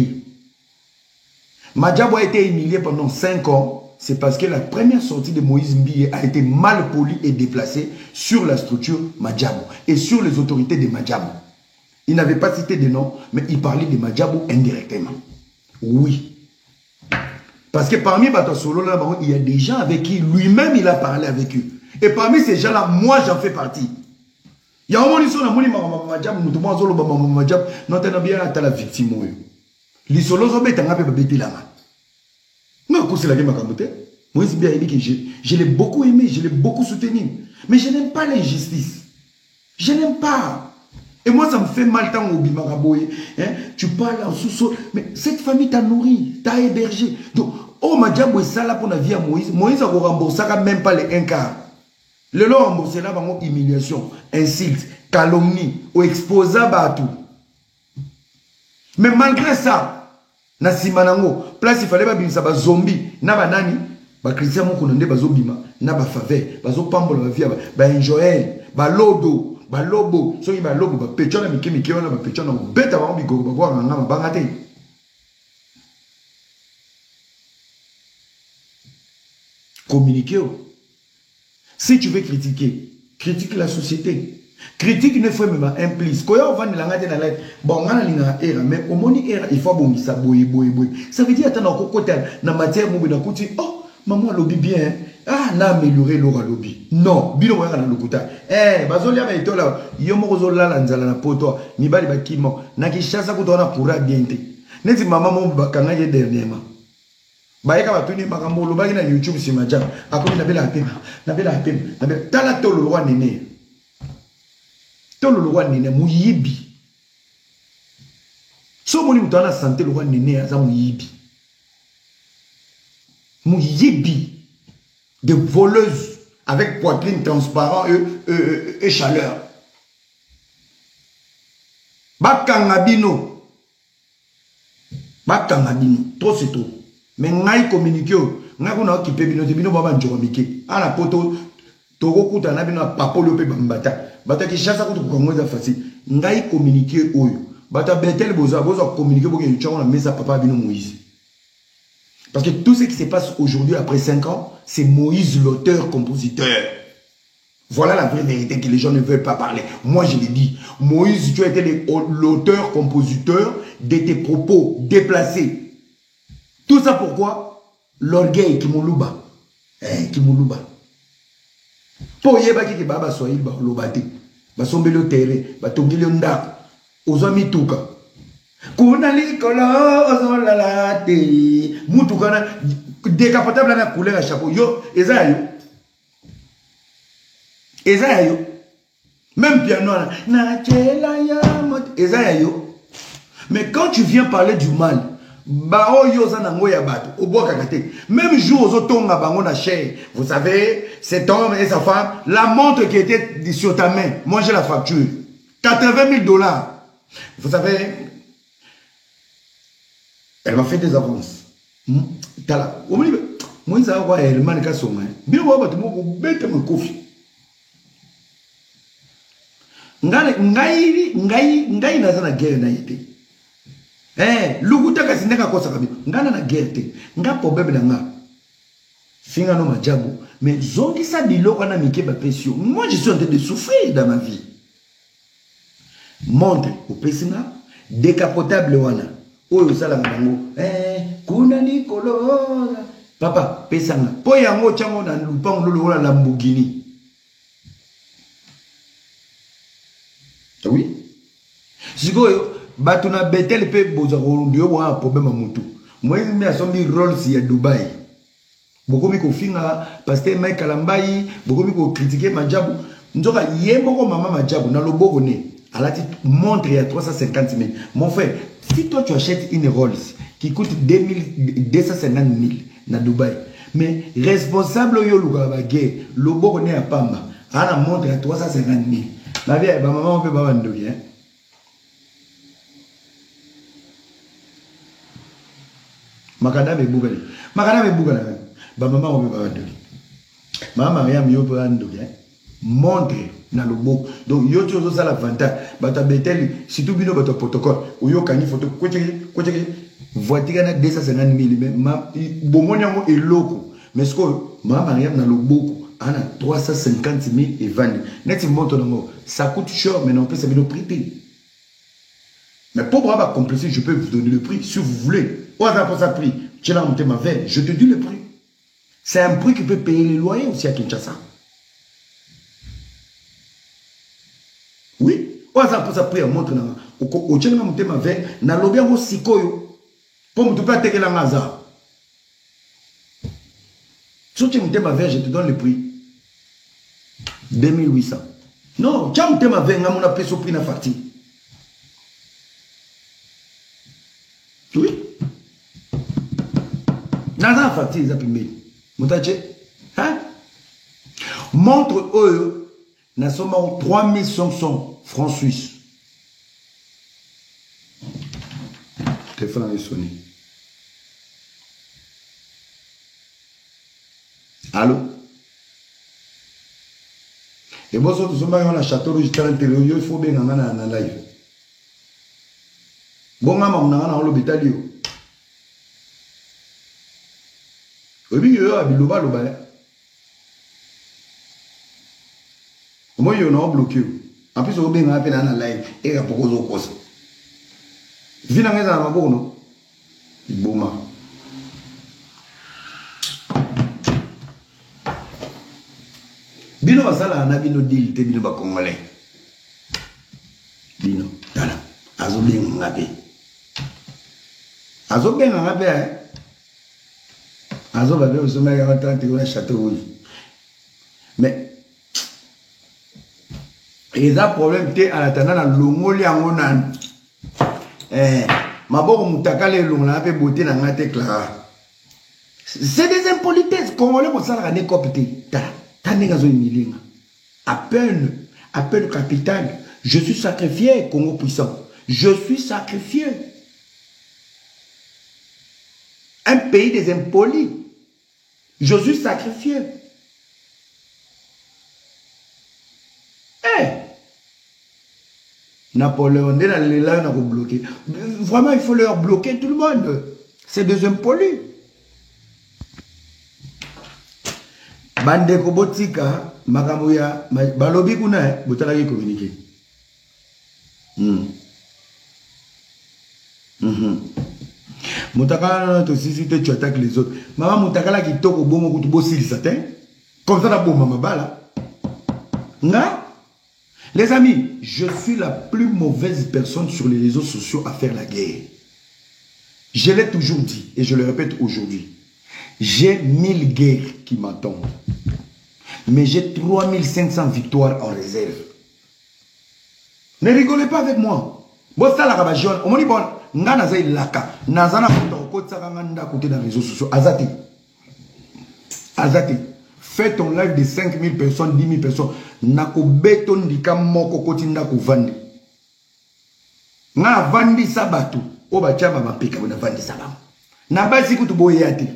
Madjabou a été humilié pendant 5 ans. C'est parce que la première sortie de Moïse Mbie a été mal polie et déplacée sur la structure Madjabou et sur les autorités de Madjabou. Il n'avait pas cité de nom, mais il parlait de Madjabou indirectement. Oui. Parce que parmi Bato Solo, il y a des gens avec qui lui-même il a parlé avec eux. Et parmi ces gens-là, moi j'en fais partie. Il y a un moment où il y a Madjabou, il y a la victime. Les solos ont été là. Non, c'est la game à Kamote. Moi, c'est bien dit que je l'ai beaucoup aimé, je l'ai beaucoup soutenu. Mais je n'aime pas l'injustice. Je n'aime pas. Et moi, ça me fait mal tant au Bimaraboye. Tu parles en sous-sol. Mais cette famille t'a nourri, t'a hébergé. Donc, oh, Madjabou est ça là pour la vie à Moïse. Moïse a remboursé même pas les 1 quart. Le lot remboursé là, vraiment humiliation, insulte, calomnie, ou exposa à tout. Mais malgré ça, na simanango, place il fallait pas bimisa ba zombie, na banani, ba chrétien moko nde bazo bima, na ba faveur, bazo pambola ba via, ba enjoy, ba lodo, ba lobo, so yi ba lobo ba pecho na miki wana ba pecho na beta ba bigo ba boa ngama banga te. Communiquer. Si tu veux critiquer, critique la société. Critique ne fait même implice. Quand on va dans la lettre, bon, on a une erreur, mais au moins il faut bon ça boy. Ça veut dire attends côté na matière mobile na côté oh maman lobby bien ah na améliorer l'aura lobby. Non, bino wa na lokuta. Bazolia ba itola yo moko la nzala na poto ni bali bakimo na kishasa kutona kura bien te. Neti maman mo bakanga ye dernièrement. Bayeka batuni makambo lobaki na YouTube sima jam akomi na bela apema tala tolo lwa nene muyibi so moni mutana santé lwa nene aza muyibi de voleuse avec poitrine transparent et chaleur bakanga bino trop c'est trop. Mais ngai communiquer ngai kuna okipe bino baba njoko mike ana poto toko kuta na bino papolo pe bambata bata ki chasa kutu kongoza facile ngai communiquer oyo bata betel boza communiquer pour que tu na mesa papa bino Moïse parce que tout ce qui se passe aujourd'hui après 5 ans c'est Moïse l'auteur compositeur. Voilà la vraie vérité que les gens ne veulent pas parler. Moi, je l'ai dit. Moïse, tu as été l'auteur compositeur de tes propos déplacés. Tout ça pourquoi? L'orgueil qui moulouba. Qui moulouba. Pour yeba ki baba soyi ba lobate. Ba sombelo terre, ba tongile ndako. Ozami tuka. Kuna likolo ozolala te. Mutuka na décapotable na couleur à chapeau. Yo, eza yo. Eza yo. Même piano na chela ya mot. Eza yo. Mais quand tu viens parler du mal, même jour aux autonga bango na chair, vous savez, cet homme et sa femme, la montre qui était sur ta main, moi j'ai la facture, 80 000 $. Vous savez, elle m'a fait des avances. Tala, moi ça va elle m'a dit son main. Bien moi tu m'as bête mon coffre. Ngai na za na guerre na été. Luguta kasi ndeka kosa kabi. Ngana na guerre. Nga problème na nga. Finga no majabu. Mais zongi sa biloko na mike ba pression. Moi je suis en train de souffrir dans ma vie. Montre au pesina décapotable wana. Oyo sala ngango. Kuna ni kolo. Papa pesanga. Po yango chango na lupango lolo wala Lamborghini. Oui. Sikoyo batuna betel pe boza ndio wa problème à mutu. Moi me asombi Rolls ya Dubai. Bokomi ko finga pasteur Mike Kalambai, bokomi ko critiquer Majabu. Nzoka yemoko mama Majabu na loboko ne. Alati montre à 350 000. Mon frère, si toi tu achètes une Rolls qui coûte 250 000 na Dubai, mais responsable yo luka ba guerre, loboko ne à Pamba, ana montre à 350 000. La vie, maman on peut pas vendre hein. Makadame Bougale. Makadame Bougale. Maman on peut pas vendre. Maman Mariam yo peut vendre hein. Montre dans le beau. Donc yo tu as ça l'avantage. Bata betel si tu bino bata protocole. Ou yo kani photo kocheke voiture na 250 000 mais bomonya mo eloko. Mais ce que maman Mariam dans le beau ana 350 000 et 20 000. Net montre ça coûte cher mais non peut ça le prix. Mais pour pouvoir compléter, je peux vous donner le prix si vous voulez. Au hasard pour ça prix, tu l'as monté ma veille, je te dis le prix. C'est un prix qui peut payer les loyers aussi à Kinshasa. Oui, au hasard pour ça prix, montre au tu l'as monté ma veille, na lobby en sikoyo pour me te faire la maza. Si tu monté ma veille, je te donne le prix. 2800. Non, tu as monté ma veille, on a payé ce prix na facture. Oui. Dans la facture, ils ont payé. Hein? Montre eux, nous sommes 3500 francs suisses. téléphone a sonné. Allô? Et bon, si tu as un château rouge, tu as un télé, il faut bien en live. Bon, maman, on a un l'hôpital. Oui, il y a un biloba. Moi, il y a un bloqué. En plus, on a un peu en live. Et il y a beaucoup de choses. Vu dans les amis, non? Il bouma. Bino basala na bino deal te bino ba congolais. Bino tala azo benga ngabe. Azo benga ngabe azo ba be osoma ya tante ko na château rouge. Mais il y a un problème te à la tana na longoli yango nan. Maboko mutakale longola pe beauté na ngate clara. C'est des impolitesses congolais pour ça la ne copté. À peine capital, je suis sacrifié, Congo puissant. Je suis sacrifié. Un pays des impolis. Je suis sacrifié. Napoléon, là, on a bloqué. Vraiment, il faut leur bloquer tout le monde. C'est des impolis. Bande kobotika makamuya balobi kuna botalaki communiquer. Mutakala to si tu attaques les autres. Maman mutakala ki toko bomo kutu bosili satin. Comme ça la bombe mabala. Nga? Les amis, je suis la plus mauvaise personne sur les réseaux sociaux à faire la guerre. Je l'ai toujours dit et je le répète aujourd'hui. J'ai 1000 guerres qui m'attendent. Mais j'ai 3500 victoires en réserve. Ne rigolez pas avec moi. Bon, ça la rabajon. On m'a dit, bon, ngana zay laka. Nazana kote nganda côté dans les réseaux sociaux. Azati. Azati. Fais ton live de 5000 personnes, 10 000 personnes. Nako beton di kamoko koti ndako vandi. Nga vandi sabatu. Oba chama mapika bona vandi sabamu. Na basi kutu boyati.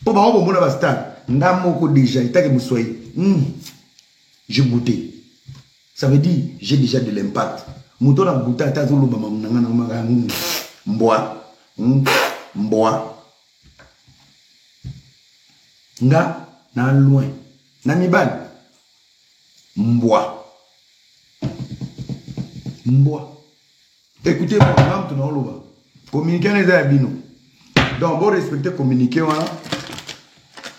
Oba obo mona basta. Ndamoko déjà itake muswai. J'ai goûté. Ça veut dire j'ai déjà de l'impact. Mouton a goûté à ta zolo bama mnanga mboa. Mboa. Nga na loin. Na mibal. Mboa. Mboa. Écoutez-moi, l'âme tourne en l'eau. Communiquer les abino. Donc, bon respecter, communiquer, voilà.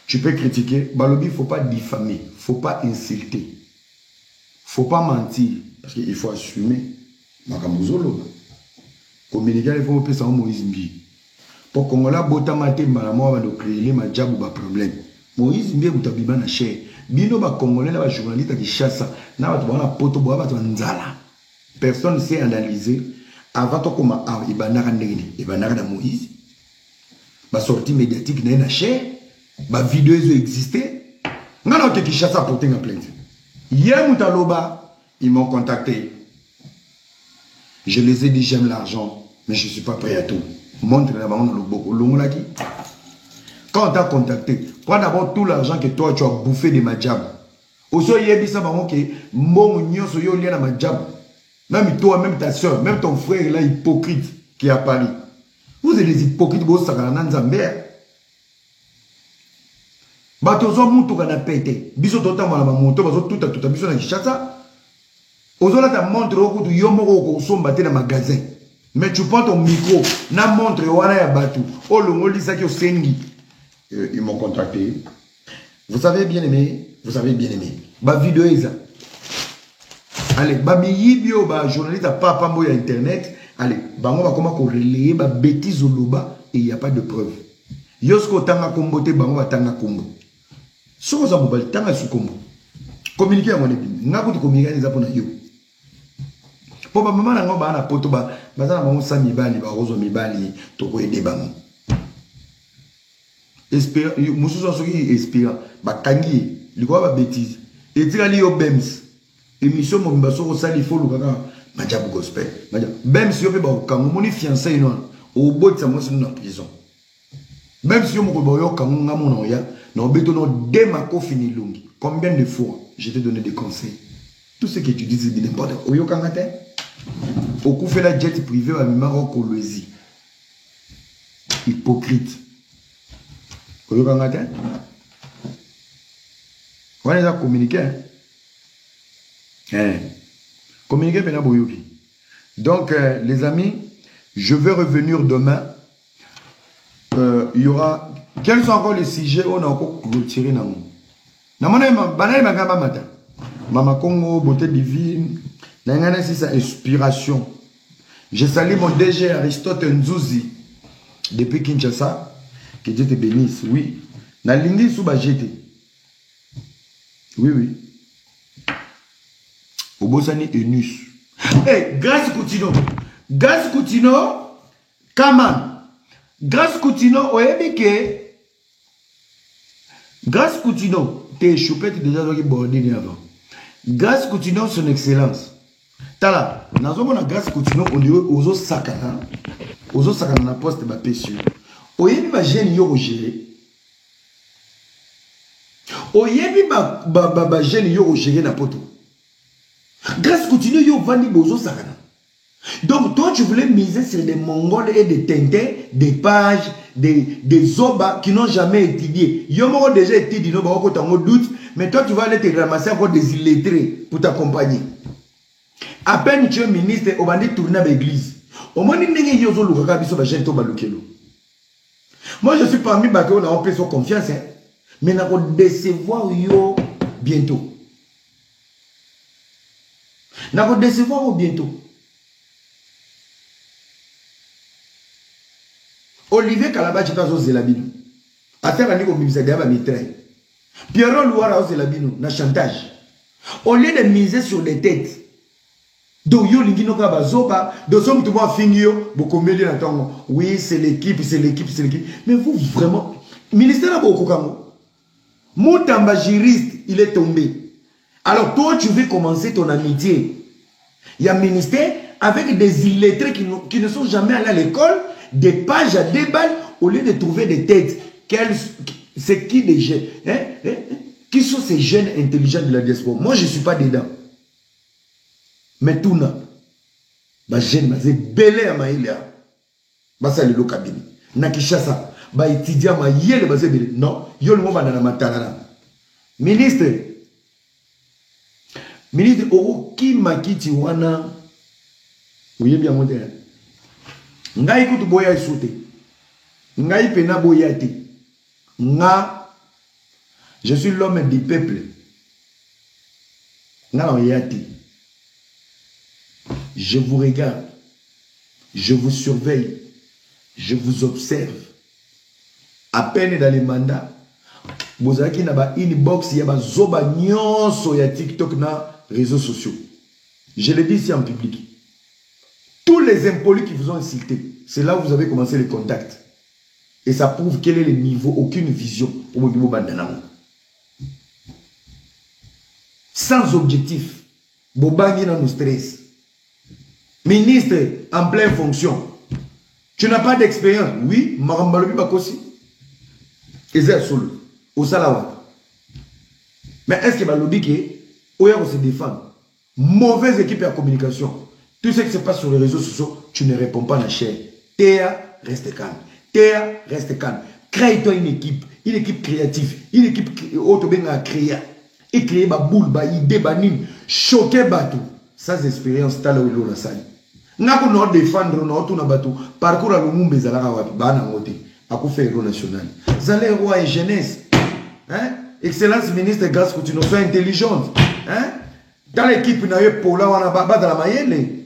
Tu peux critiquer. Balobi, il ne faut pas diffamer. Il ne faut pas insulter. Il ne faut pas mentir. Parce qu'il faut assumer. Makamuzolo. Communiquer, il faut faire ça au Moïse Mbi. Pour qu'on a beau tamate, maman va nous créer ma diable ou pas problème. Moïse Mbi, vous avez bien cher. Bino ba congolais là, journaliste qui chasse. Na ba tobana poto boa ba nzala. Personne ne sait analyser. Avant to koma ibanaka ndenge ibanaka na Moïse. Ba sortie médiatique na na cher. Ba vidéo ils ont existé. Ngana ke qui chasse à porter en plainte. Hier Moutaloba, ils m'ont contacté. Je les ai dit j'aime l'argent, mais je ne suis pas prêt à tout. Montre là-bas on a le beaucoup longolaki. Quand on t'a contacté, prends d'abord tout l'argent que toi tu as bouffé de ma job. Oso yebisa bango ke mbongo nyonso yo lia na ma job. Même toi, même ta soeur, même ton frère là hypocrite qui est à Paris. Vous êtes des hypocrites bo sakana nzambe. Bato zo mutu kana pété. Biso tota mala moto bazo tout biso na Kinshasa. Ozo la ta montre au kutu yo moko ko somba te na magasin. Mais tu prends ton micro, na montre wana ya batu. O longoli saki o sengi. Ils m'ont contacté. Vous savez bien aimé, Ba vidéo isa. Allez, ba miyibio ba journaliste à papa mboya internet. Allez, bango ba comment ko relayer ba bêtise au loba et il y a pas de preuve. Yosko tanga kombo te bango ba tanga kombo. Soko za mobile tanga su kombo. Communiquer à mon épine. Ngako tu communiquer les apona yo. Po ba mama na ngo ba na poto ba bazana bango sa mibali ba rozo mibali to ko aider bango. Espère, Moussou Soki espère, Bakangi, il y a des bêtises. Et tu as dit au BEMS, émission Mombaso, ça il faut le Majabu Gospel. BEMS, il y a des gens qui sont fiancés, au bout de sa moitié dans la prison. Même si on me revoit quand on a mon oya, non, dès ma fini longue. Combien de fois je t'ai donné des conseils? Tout ce que tu dis, c'est n'importe quoi. Oyo kangate? Au coup fait la jet privé à Maroc au Loisi. Hypocrite. Oyo kangate? On les a communiqué. Communiquer maintenant Boyoki. Donc, les amis, je vais revenir demain. Il y aura. Quels sont encore les sujets où on a encore clôturé dans nous? Mama Congo, beauté divine. Nangana, c'est sa inspiration. Je salue mon DG Aristote Nzouzi depuis Kinshasa. Que Dieu te bénisse. Oui. Nalingi Souba GT. Oui, oui. Obosani Enus. Hey, Grace Coutinho. Grace Coutinho. Kaman. Grace Coutinho, oyebike. Grace Coutinho. T'es choupette déjà qui bordé avant. Grace Coutinho, son excellence. Tala, nous avons Grace Coutinho, on dit aux autres sakana. Aux autres sakana na poste de péché. Oyebi ba jeune yo géré. Oyebi ba jeune yo géré na poto. Grace Coutinho yo vandi bozo sakana. Donc toi tu voulais miser sur des Mongols et des Tintins, des pages, des Oba qui n'ont jamais étudié. Yo m'ont déjà étudié, no ba ko tango doute, mais toi tu vas aller te ramasser encore des illettrés pour t'accompagner. À peine tu es ministre, on va tourner à l'église. Au moins il n'y a pas de luka biso ba jeune to balukelo. Moi je suis parmi bateau on a fait confiance hein. Mais na ko décevoir yo bientôt. Na ko décevoir yo bientôt. Olivier Kalaba tu as osé la bino. Attends on dit qu'on bimisa derrière mitraille. Pierrot Louara a osé la bino na chantage. Au lieu de miser sur les têtes. Donc yo lingi no ka bazoba, donc somme tout moi fingio, beaucoup mieux dans ton. Oui, c'est l'équipe, c'est l'équipe, c'est l'équipe. Mais vous vraiment ministère a beaucoup kango. Moutamba juriste, il est tombé. Alors toi tu veux commencer ton amitié. Il y a un ministère avec des illettrés qui ne sont jamais allés à l'école, des pages à 2 balles au lieu de trouver des têtes. C'est qui les jeunes qui sont ces jeunes intelligents de la diaspora? Moi je ne suis pas dedans. Mais tout na, ba jeune ma belé à maïlia, ba ça le lokabini. Na Kinshasa, ba étudiant ma yele ba belé. Non, yo le moment na matala. Ministre, o ki makiti wana, ouye bien moderne. Ngai kutu boya isute, ngai pena boya te. Nga, je suis l'homme du peuple. Nga on yati. Je vous regarde, je vous surveille, je vous observe. À peine dans les mandats, vous avez une inbox, il y a zoba nyonso ya TikTok na réseaux sociaux. Je le dis ici en public. Tous les impolis qui vous ont insulté, c'est là où vous avez commencé les contacts. Et ça prouve quel est le niveau, aucune vision au niveau bandana. Sans objectif, bobangi na nous stress. Ministre en pleine fonction. Tu n'as pas d'expérience. Oui, Marambalobi Bakosi. Et c'est seul. Au Salawa. Mais est-ce que Balobi qui se défend? Mauvaise équipe de communication. Tout ce qui se passe sur les réseaux sociaux, tu ne réponds pas à la chair. Théa, reste calme. Théa, reste calme. Crée-toi une équipe créative. Une équipe autobéna à créer. Et créer ma boule, ma idée, ma nime. Choquer bateau. Sans expérience, t'as là où l'on a sali. N'a pas nous défendre, nous tout na bateau. Parcours à l'Oumumbe, Zala Wapi, Bana Moté, à quoi faire héros national. Zalé roi et jeunesse. Hein? Excellence ministre, grâce que tu nous sois intelligente. Hein? Dans l'équipe, n'a eu pour là, on a pas dans la maillelle.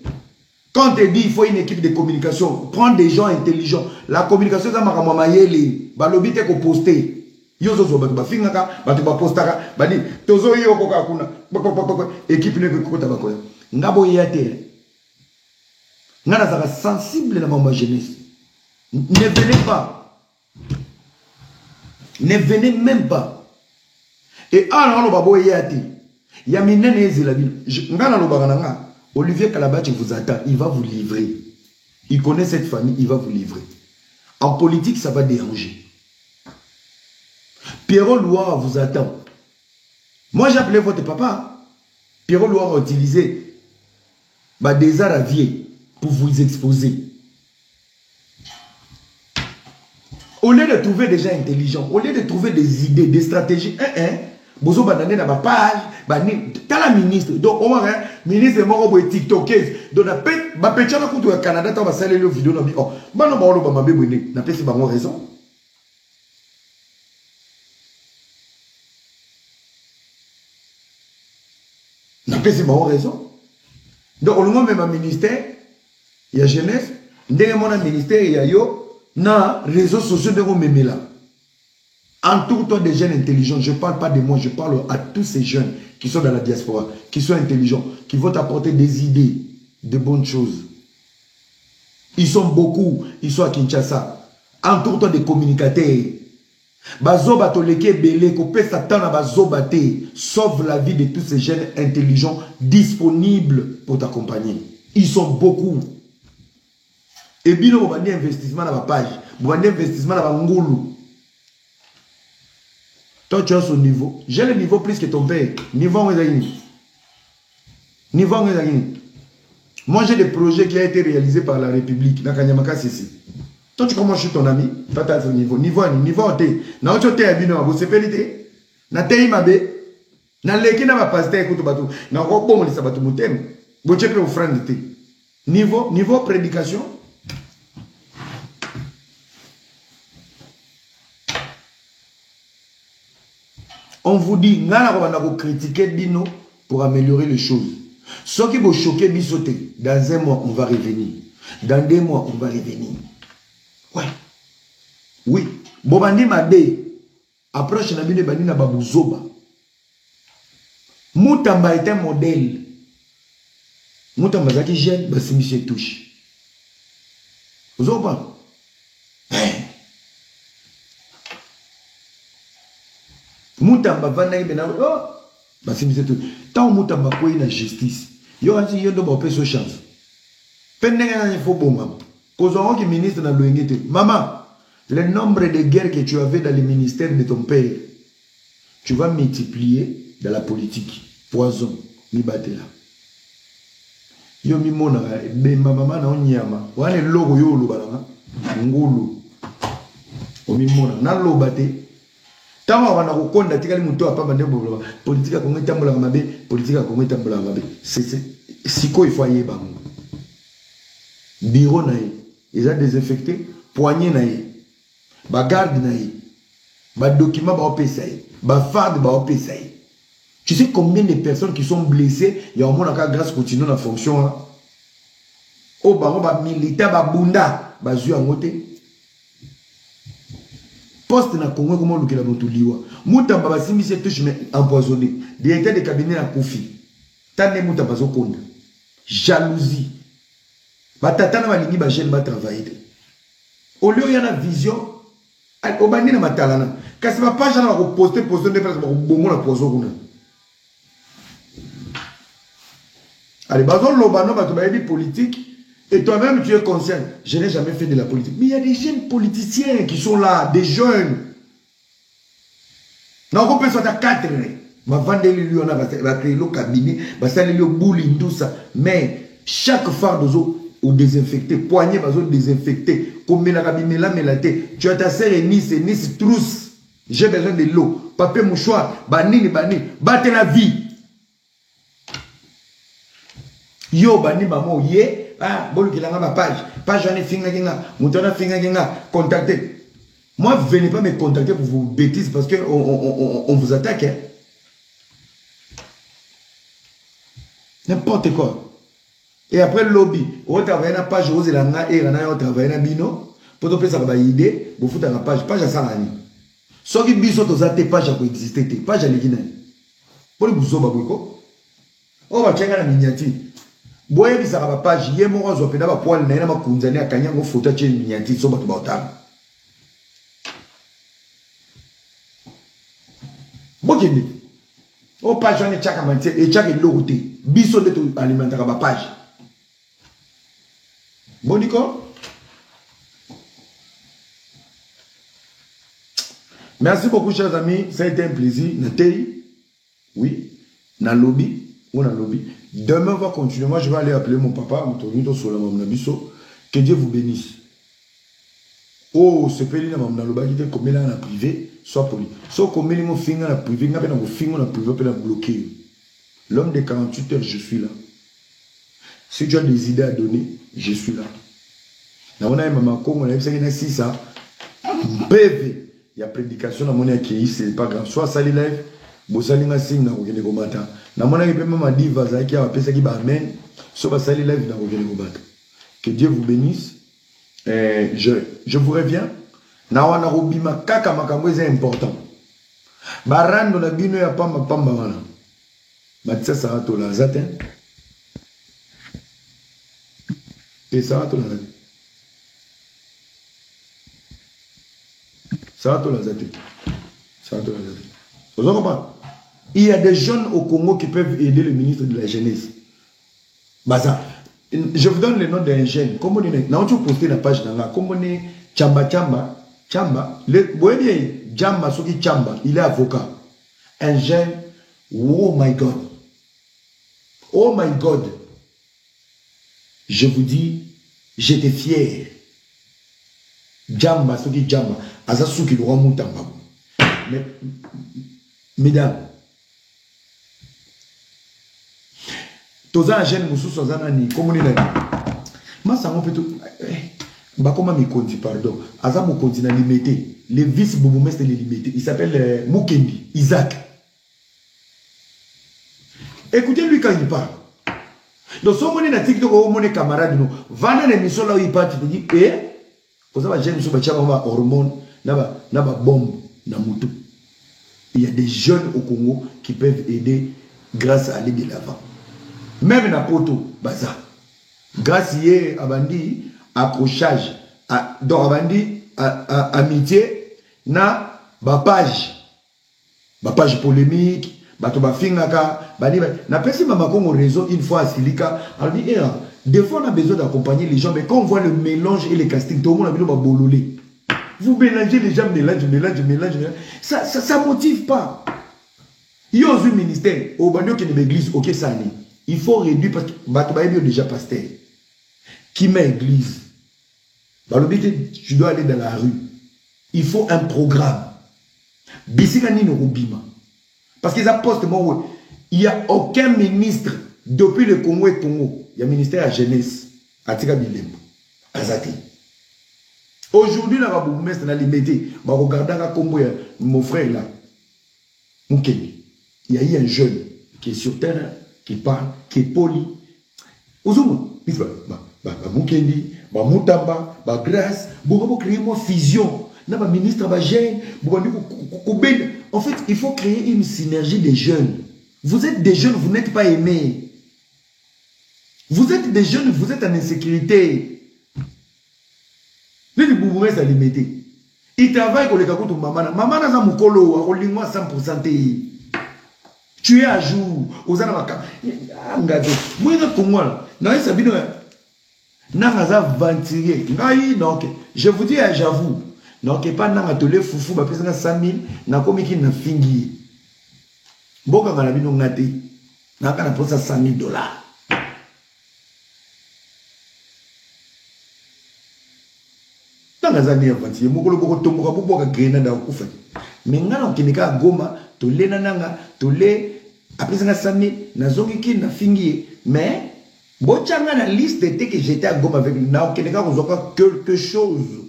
Quand on te dit il faut une équipe de communication, prends des gens intelligents. La communication, c'est ma maillelle. Balobi te ko poster. Yo zo ba ba fingaka, ba te ba postaka, ba di tozo yo ko ka kuna. Équipe ne ko ta ba ko. Ngabo yate. Ngana sera sensible dans ma jeunesse. Ne venez pas. Ne venez même pas. Et alors, on va boire yati. Il y a minene ezelabi. Ngana lo bagana nga. Olivier Kalaba, tu vous attend. Il va vous livrer. Il connaît cette famille, il va vous livrer. En politique, ça va déranger. Pierrot Loire vous attend. Moi, j'ai appelé votre papa. Pierrot Loire a utilisé des arts à vie pour vous exposer. Au lieu de trouver des gens intelligents, au lieu de trouver des idées, des stratégies, bozo banane na ba page, t'as la ministre, donc on va ministre moko boy TikTokers, donc na pet ba pecha na kutu au Canada ta ba sale le vidéo na bi oh, ba no ba olo ba mabe boné, na pesi ba mo raison. Na pesi ba mo raison. Donc on le même ministère, il y a jeunesse, ndenge mon ministère il y a yo na réseaux sociaux de Romemela. Entoure-toi des jeunes intelligents. Je ne parle pas de moi, je parle à tous ces jeunes qui sont dans la diaspora, qui sont intelligents, qui vont t'apporter des idées, de bonnes choses. Ils sont beaucoup, ils sont à Kinshasa. Entoure-toi des communicateurs. Bazoba toleke belé, kopé satan na bazoba te. Sauve la vie de tous ces jeunes intelligents disponibles pour t'accompagner. Ils sont beaucoup. Et bien, vous avez un investissement dans la page. Vous avez un investissement dans la ngoulou. Toi, tu as son niveau. J'ai le niveau plus que ton père. Niveau où est-ce. Niveau où est-ce. Moi, j'ai des projets qui ont été réalisés par la République. Dans Kanyamaka, c'est ici. Toi, tu commences chez ton ami. Toi, tu as son niveau. Niveau où t'es. Dans où tu es habillé, vous savez pas. Dans t'es imabe. Dans l'équipe, dans ma passe, t'es écoute bateau. Dans quoi bon, les sabatou moutem. Vous tu peux offrir de thé. Niveau prédication. On vous dit, on va critiquer Bino pour améliorer les choses. Ce qui va choquer Bissoté, dans un mois, on va revenir. Dans 2 mois, on va revenir. Ouais. Oui. Bobandi Mabé, approche Nabine Banina Babouzoba. Moutamba est un modèle. Moutamba Zaki gêne, Bassimisi touche. Vous avez pas? Moutamba vana ibena oh Bassimisi touche. Tant Moutamba quoi na justice. Yo anti yo do ba peso chance. Pendenga na faut bomba. Kozongo ki ministre na loingete. Maman, le nombre de guerres que tu avais dans le ministère de ton père, tu vas multiplier dans la politique. Poison, mi batela. Yo mi mona be maman na onyama. Wane logo yo lo balanga. Ngulu. O mi mona na lo bate. Tama wana kokonda tikali muto apamba ndebo politique ko ngitambola mabe, politique ko ngitambola mabe. C'est siko il faut y bango. Bureau naï, ils ont désinfecté, poignée naï, garde naï, document ba opésaï, farde ba opésaï. Tu sais combien de personnes qui sont blessées, il y a au moins grâce continue la fonction. Oh ba militaire ba bunda, ba zu angote. Poste na Congo comment le kila moto liwa. Mutamba ba simisi touche mais empoisonné. Directeur de cabinet na Kofi. Tane mutamba zo konda. Jalousie. Batata na balingi ba jeune ba travailler. Au lieu il y a une vision, au bandi na matalana. Kasi ba page na ko poster de place ba bongo na pozo kuna. Allez, bazon lobano ba to ba politique et toi-même tu es conscient. Je n'ai jamais fait de la politique. Mais il y a des jeunes politiciens qui sont là, des jeunes. Non, on peut sortir 4 ma vendre lui on a va créer le cabinet, va saler le bullying tout ça. Mais chaque phare d'ozo ou désinfecté, poignet bazo désinfecté, comme la cabine là melaté, tu as ta sœur Nice trousse. J'ai besoin de l'eau, papier mouchoir, banini, batte la vie. Yo bani maman ye, bolu kilanga ma page on est finga moutona finga contactez. Moi venez pas me contacter pour vos bêtises parce que on vous attaque. Hein. N'importe quoi. Et après le lobby, on travaille na page rose la nga et on travaille na bino pour te faire ça idée, vous foutre la page à ça là ni. Ce qui biso to zate page à exister, page à l'égina. Pour le bouzo baboko. On va checker la miniature. Boye bisaka ba page ye mo zo pena ba poil na ma kunzani akanya ngo photo che miniature so bato ba otama. Bokende. O page on est chaka mantie et chaka logoté. Biso de to alimenter ba page. Bon, Nico? Merci beaucoup, chers amis. Ça a été un plaisir. Nathalie, oui, na lobby, ou na lobby. Demain, on va continuer. Moi, je vais aller appeler mon papa, que Dieu vous bénisse. Oh, ce pays là, maman, le bagage comme là en privé, soit poli. Soit comme il mon finger en privé, n'a pas dans mon finger en privé, peut bloqué. L'homme de 48 heures, je suis là. Si tu as des idées à donner, je suis là. On a un maman comme on a dit ça. PV, il y a prédication dans mon accueil, c'est pas grave. Soit ça les lève, bon ça les signe dans le combattant. Dans mon accueil, même dit vas-y qui a appelé ça qui va amen. Soit ça les lève dans le combattant. Que Dieu vous bénisse. Je vous reviens. Nawana robima kaka makambo c'est important. Barando na bino ya pamba pamba wana. Matisa ça to la zatin. Et ça to la zatin. Ça to la zatin. Ça to la zatin. Vous comprenez? Il y a des jeunes au Congo qui peuvent aider le ministre de la jeunesse. Baza. Je vous donne le nom d'un jeune. Comme on est, on a posté la page dans là. Comme on est Chamba. Vous voyez bien, Chamba, Soki Chamba, il est avocat. Un jeune, oh my God. Oh my God. Je vous dis, j'étais fier. Chamba, Soki Chamba. Azasuki le roi Moutamba. Mesdames, toza jeune mususu azanani comme on dit masango plutôt ba comment me conti pardon aza mo conti na limité le vice bourgmestre le limité il s'appelle Mukendi Isaac. Écoutez lui quand il parle. Donc si on est na TikTok on est camarade nous vana na émission là où il parle tu dis pour ça ba jeune mususu ba chama ba hormone na ba bombe na mutu. Il y a des jeunes au Congo qui peuvent aider grâce à l'aide de l'avant. Même na poto baza grâce à bandi accrochage donc bandi amitié na ba page polémique bato ba fingaka bandi na pesi mama Congo réseau une fois à Silika on dit des fois on a besoin d'accompagner les gens mais quand on voit le mélange et les castings tout le monde a besoin de bololé. Vous mélangez les gens, mélange. Ça motive pas. Il y a un ministère, au bandeau qui est l'église, ok, ça allait. Il faut réduire parce que Batobaïbi est déjà pasteur. Qui met l'église? Tu dois aller dans la rue. Il faut un programme. Bissigani no Rubima. Parce qu'ils apportent moi, il n'y a aucun ministre depuis le Congo et Congo. Il y a un ministère à jeunesse, à Tika Bilembo, à Zati. Aujourd'hui, là, on a limité. On regarde mon frère là. Il y a eu un jeune qui est sur terre, qui parle, qui est poli. Ozumo, il va Mukendi, Moutamba, Grâce, pour créer une fusion. N'a ministre en fait, il faut créer une synergie des jeunes. Vous êtes des jeunes, vous n'êtes pas aimés. Vous êtes des jeunes, vous êtes en insécurité. Il travaille pour les kakoutou maman. Maman n'a pas mukolo, on lingua 100%. Tu es à jour. Aux anamaka. Moi, pour moi, non, ça vient de. N'a ventilé. Je vous dis, j'avoue. Donc, pas dans l'atelier foufou, bah, plus de 100 000, n'a comme qui n'a fini. Bon, quand on a vu nos gâtés, n'a qu'à pour ça $100 000. Dans les années avant, il y a beaucoup de temps pour grenade à Koufé. Mais quand on a Goma, tu l'es nananga, tu l'es après ça, 100 000, n'a zongi qui n'a fini. Mais, bon, tu as la liste d'été que j'étais à Goma avec nous, on a quelque chose.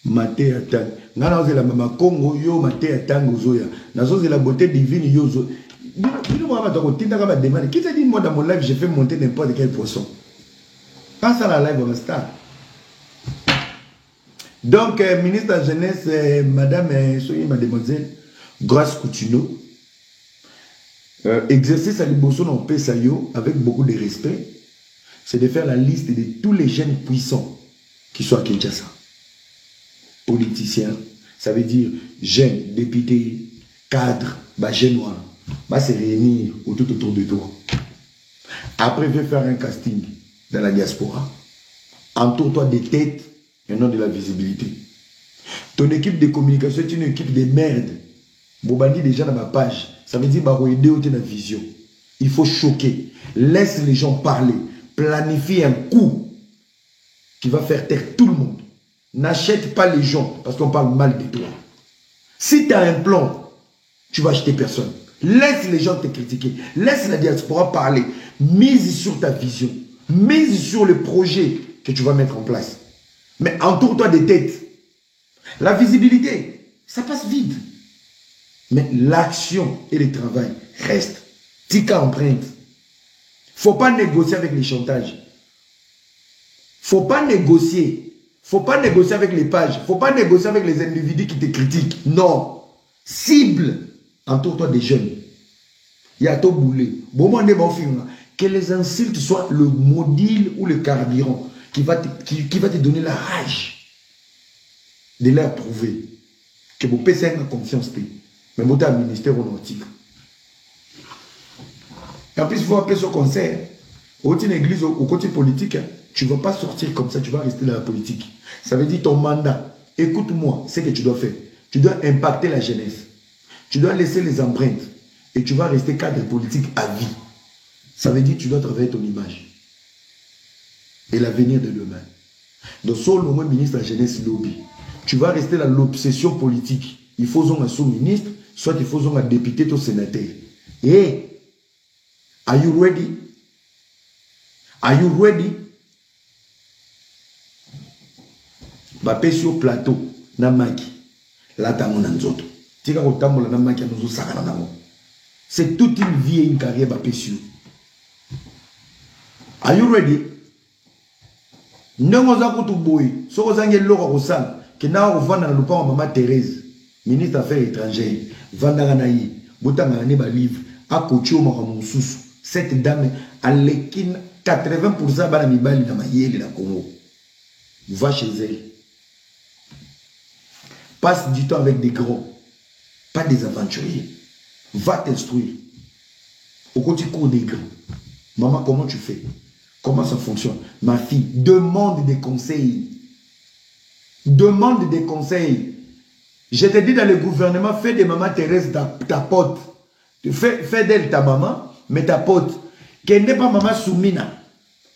Maté atang ngana ozela mama Congo yo maté atang ozoya nazoze la beauté divine yo zo bino moi bato kotinda ka ba demande qui t'a dit moi dans mon live j'ai fait monter n'importe quel poisson passe à la live on star. Donc ministre de la jeunesse madame soyez mademoiselle Grâce Coutinho exercice à liboso non pesa yo avec beaucoup de respect c'est de faire la liste de tous les jeunes puissants qui sont à Kinshasa. Politiciens, ça veut dire jeunes, députés, cadres, bah, jeunes noirs. va se réunir tout autour de toi. Après, viens faire un casting dans la diaspora. Entoure-toi des têtes et non de la visibilité. Ton équipe de communication est une équipe de merde. Bobandi déjà dans ma page. Ça veut dire que tu aider dans la vision. Il faut choquer. Laisse les gens parler. Planifie un coup qui va faire taire tout le monde. N'achète pas les gens parce qu'on parle mal de toi. Si tu as un plan, tu vas acheter personne. Laisse les gens te critiquer. Laisse la diaspora parler. Mise sur ta vision. Mise sur le projet que tu vas mettre en place. Mais entoure-toi des têtes. La visibilité, ça passe vite. Mais l'action et le travail restent. Tika empreinte. Faut pas négocier avec les chantages. Faut pas négocier. Faut pas négocier avec les pages. Faut pas négocier avec les individus qui te critiquent. Non. Cible. Entoure-toi des jeunes. Il y a tout boulé. Que les insultes soient le module ou le carburant qui va te donner la rage de leur prouver que vous pouvez faire confiance. Mais vous avez un ministère au tigre. Et en plus, il faut appeler ce conseil. Au côté église, au côté politique, tu ne vas pas sortir comme ça, tu vas rester dans la politique. Ça veut dire ton mandat. Écoute-moi, c'est ce que tu dois faire. Tu dois impacter la jeunesse. Tu dois laisser les empreintes. Et tu vas rester cadre politique à vie. Ça veut dire que tu dois travailler ton image. Et l'avenir de demain. Donc, soit le ministre de la jeunesse lobby. Tu vas rester dans l'obsession politique. Il faut un sous-ministre, soit il faut un député ou sénateur. Et, are you ready? Are you ready? Bapé sur plateau, na maki. Là, t'as mon anzoto. Tika ko tambola na maki anuzo sakana nango. C'est toute une vie et une carrière bapé sur. Are you ready? Ndongo za kutu boy, soko zange loko ko sala, ke na ko vanda na lupango mama Thérèse, ministre des Affaires étrangères, vanda na yi, botanga na ba livre, a kocho maka mususu. Cette dame a lekin 80% bana mibali na mayele na Congo. Va chez elle. Passe du temps avec des grands, pas des aventuriers. Va t'instruire. Au côté cours des grands. Maman, comment tu fais? Comment ça fonctionne? Ma fille, demande des conseils. Demande des conseils. Je te dis dans le gouvernement, fais de maman Thérèse ta pote. Fais d'elle ta maman, mais ta pote. Qu'elle n'est pas maman Soumina,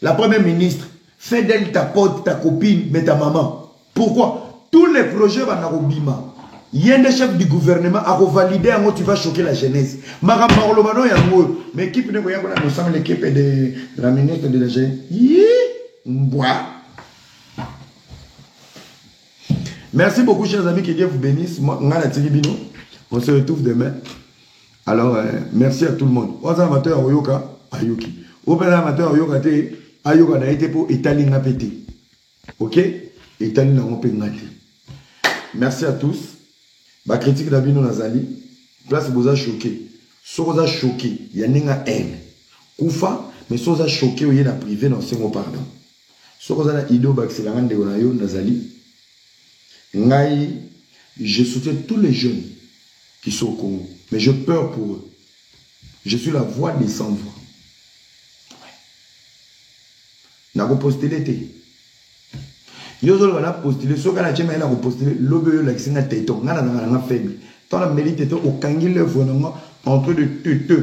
la première ministre. Fais d'elle ta pote, ta copine, mais ta maman. Pourquoi? Tous les projets vont à Obima. Il y a un chef du gouvernement à revalider un mot, tu vas choquer la jeunesse. Mais l'équipe de l'équipe de la ministre de la jeunesse. Merci beaucoup, chers amis, que Dieu vous bénisse. On se retrouve demain. Alors, merci à tout le monde. Aux amateurs Oyoka, Ayoki. Aux amateurs Oyoka, Ayoka n'a été pour étaler n'a pété. Ok? Étaler n'a pas pété. Merci à tous. Ma critique d'Abino Nazali, place vous a choqué. Si vous a choqué, il y a une haine. Koufa, mais si vous a choqué, il y a privé dans ce mot pardon. Si vous a idée au Baxilaran de Onayo Nazali, je soutiens tous les jeunes qui sont au Congo, mais j'ai peur pour eux. Je suis la voix des sans-voix. N'a pas postulé. Yo zolo na postuler so kana chema ina ko postuler lobe yo la kisinga teto ngana na faible tant la mérite teto au kangi le vraiment entre de teto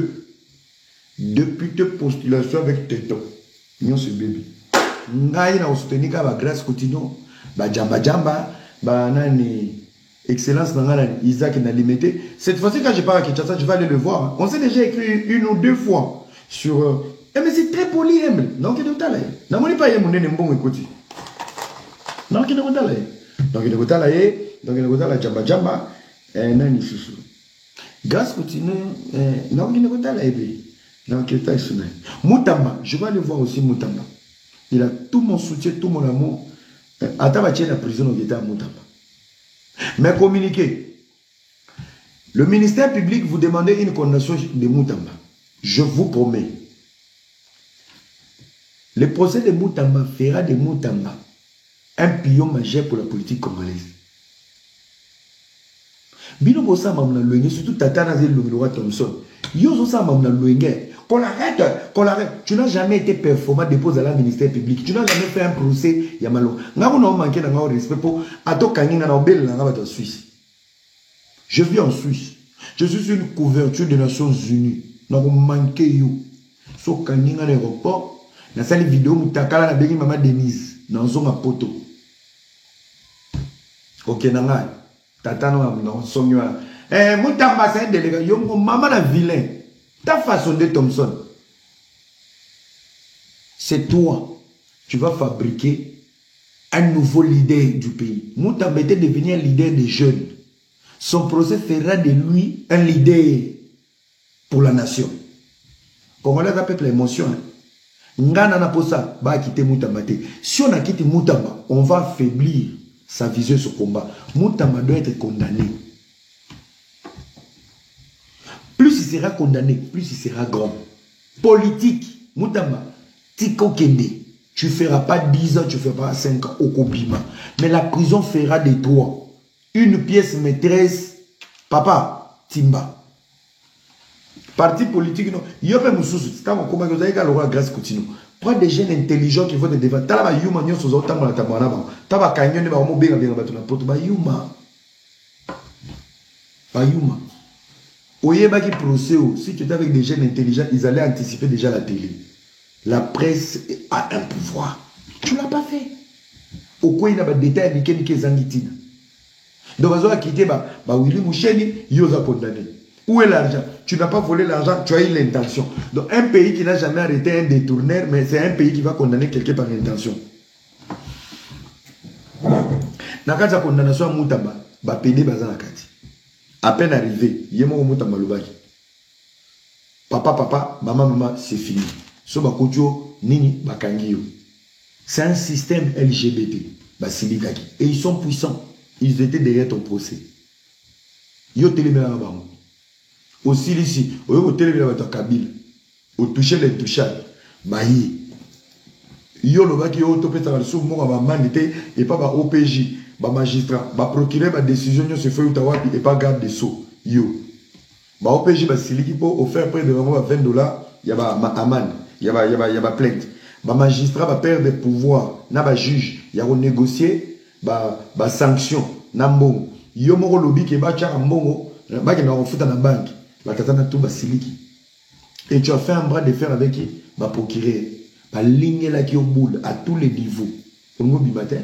depuis te postulation avec teto nyo ce bébé ngai na soutenir ka ba grâce continue ba jamba ba nani excellence na ngana Isaac na limité. Cette fois-ci quand je pars à Kinshasa je vais aller le voir. On s'est déjà écrit une ou deux fois sur mais c'est très poli donc il est là na moni pas yemo nene mbongo ekoti. Donc il est là, jamba, nani susu. Grâce continue, donc il est là, donc il est là. Moutamba, je vais aller voir aussi Moutamba. Il a tout mon soutien, tout mon amour. Attends, la prison au à Moutamba. Mais communiquez. Le ministère public vous demandez une condamnation de Moutamba. Je vous promets. Le procès de Moutamba fera de Moutamba un pion majeur pour la politique congolaise. Bino bossa mamna loinge surtout Tata Nazel Longloa Thompson. Yo ça m'a qu'on arrête, qu'on arrête. Tu n'as jamais été performant, dépose à la ministère public. Tu n'as jamais fait un procès, Yamalo. N'a pas manqué dans le respect pour Ato Kanyina na belle en Suisse. Je vis en Suisse. Je suis sur une couverture des Nations Unies. N'a pas manqué yo. So Kanyina l'aéroport. Na salle vidéo mutakala na bengi maman Denise. Dans son poto. Ok nanga. Tata no sonyo. Moutamba c'est un délégué. Yo maman na vilain. Ta façon de Thompson, c'est toi. Tu vas fabriquer un nouveau leader du pays. Moutamba était devenu un leader des jeunes. Son procès fera de lui un leader pour la nation. Congolais a peuple émotion. Ngana na posa va quitter Moutamba. Si on a quitté Moutamba, on va affaiblir sa vision sur combat. Moutamba doit être condamné. Plus il sera condamné, plus il sera grand. Politique, Moutamba, Tiko Kende, tu ne feras pas 10 ans, tu ne feras pas 5 ans au Kobima. Mais la prison fera de toi une pièce maîtresse. Papa, Timba. Parti politique, non. Il y a même sous c'est un combat que vous avez grâce continue. Prends des jeunes intelligents qui vont te défendre. T'as la yuma nyo sur autant la tamana. T'as la canyon de ba bien bien battu la porte ba yuma. Ba yuma. Oyeba qui procès, si tu étais avec des jeunes intelligents, ils allaient anticiper déjà la télé. La presse a un pouvoir. Tu ne l'as pas fait. Au quoi il y a des détails qui sont zangitina. Donc, ils ont quitté Willy Moucheni, ils ont condamné. Où est l'argent? Tu n'as pas volé l'argent, tu as eu l'intention. Donc, un pays qui n'a jamais arrêté un détourneur, mais c'est un pays qui va condamner quelqu'un par intention. Dans le cas de la condamnation à Moutamba, il va payer bazar à Kati. À peine arrivé, il y a mon papa, maman, c'est fini. So bakojo nini bakangio. C'est un système LGBT. Et ils sont puissants. Ils étaient derrière ton procès. Yo télémé à Bango. Aussi ici, au télémé à Kabila. Au toucher les touchables. Bayi. Yo le baki yo topé ta sous mon mandité et pas ba OPJ. Ba magistrat, ba procureur, ba décision se fait utawapi et pas garde des sceaux. Yo. Ba OPJ ba siliki pour offrir près de $20, il y a ba amende, il y a ba plainte. Ba magistrat ba perdre des pouvoirs, na ba juge, il y a renégocier ba sanction, na mbongo. Yo moko lobby ke ba tchaka mbongo, ba ke na refuta na banque. La katana tout ba siliki. Et tu as fait un bras de fer avec qui? Ba procureur. Ba ligne là qui au bout à tous les niveaux. On go bimatin.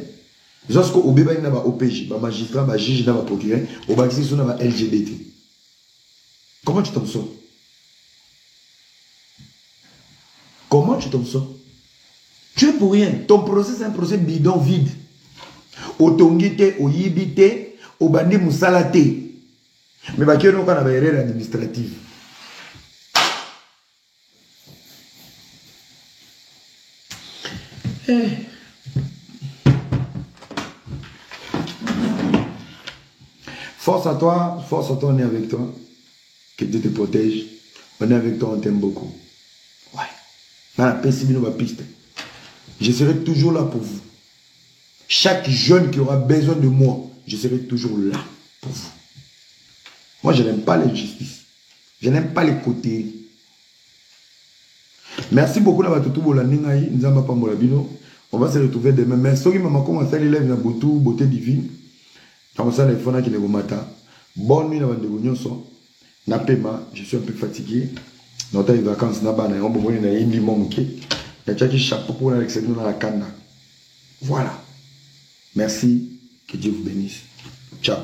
Jusqu'au bébé na ba OPJ, ba magistrat, ba juge na ba procureur, au ba qui na ba LGBT. Comment tu t'en sors? Comment tu t'en sors? Tu es pour rien. Ton procès c'est un procès bidon vide. Au tongite, au yibite, au bandi musalate. Mais bah qui est donc à la erreur administrative. Force à toi, on est avec toi. Que Dieu te protège. On est avec toi, on t'aime beaucoup. Ouais. Dans la piste. Je serai toujours là pour vous. Chaque jeune qui aura besoin de moi, je serai toujours là pour vous. Moi, je n'aime pas l'injustice. Je n'aime pas les côtés. Merci beaucoup d'avoir tout bolandingaï. On va se retrouver demain. Mais ceux qui m'ont commencé à lire la beauté divine. Comme ça, les fonds qui ne vous matin. Bonne nuit avant de vous. Napema, je suis un peu fatigué. Notre les vacances là-bas, on va voir une limon qui. Il y a un chapeau pour l'excès dans la canne. Voilà. Merci. Que Dieu vous bénisse. Ciao.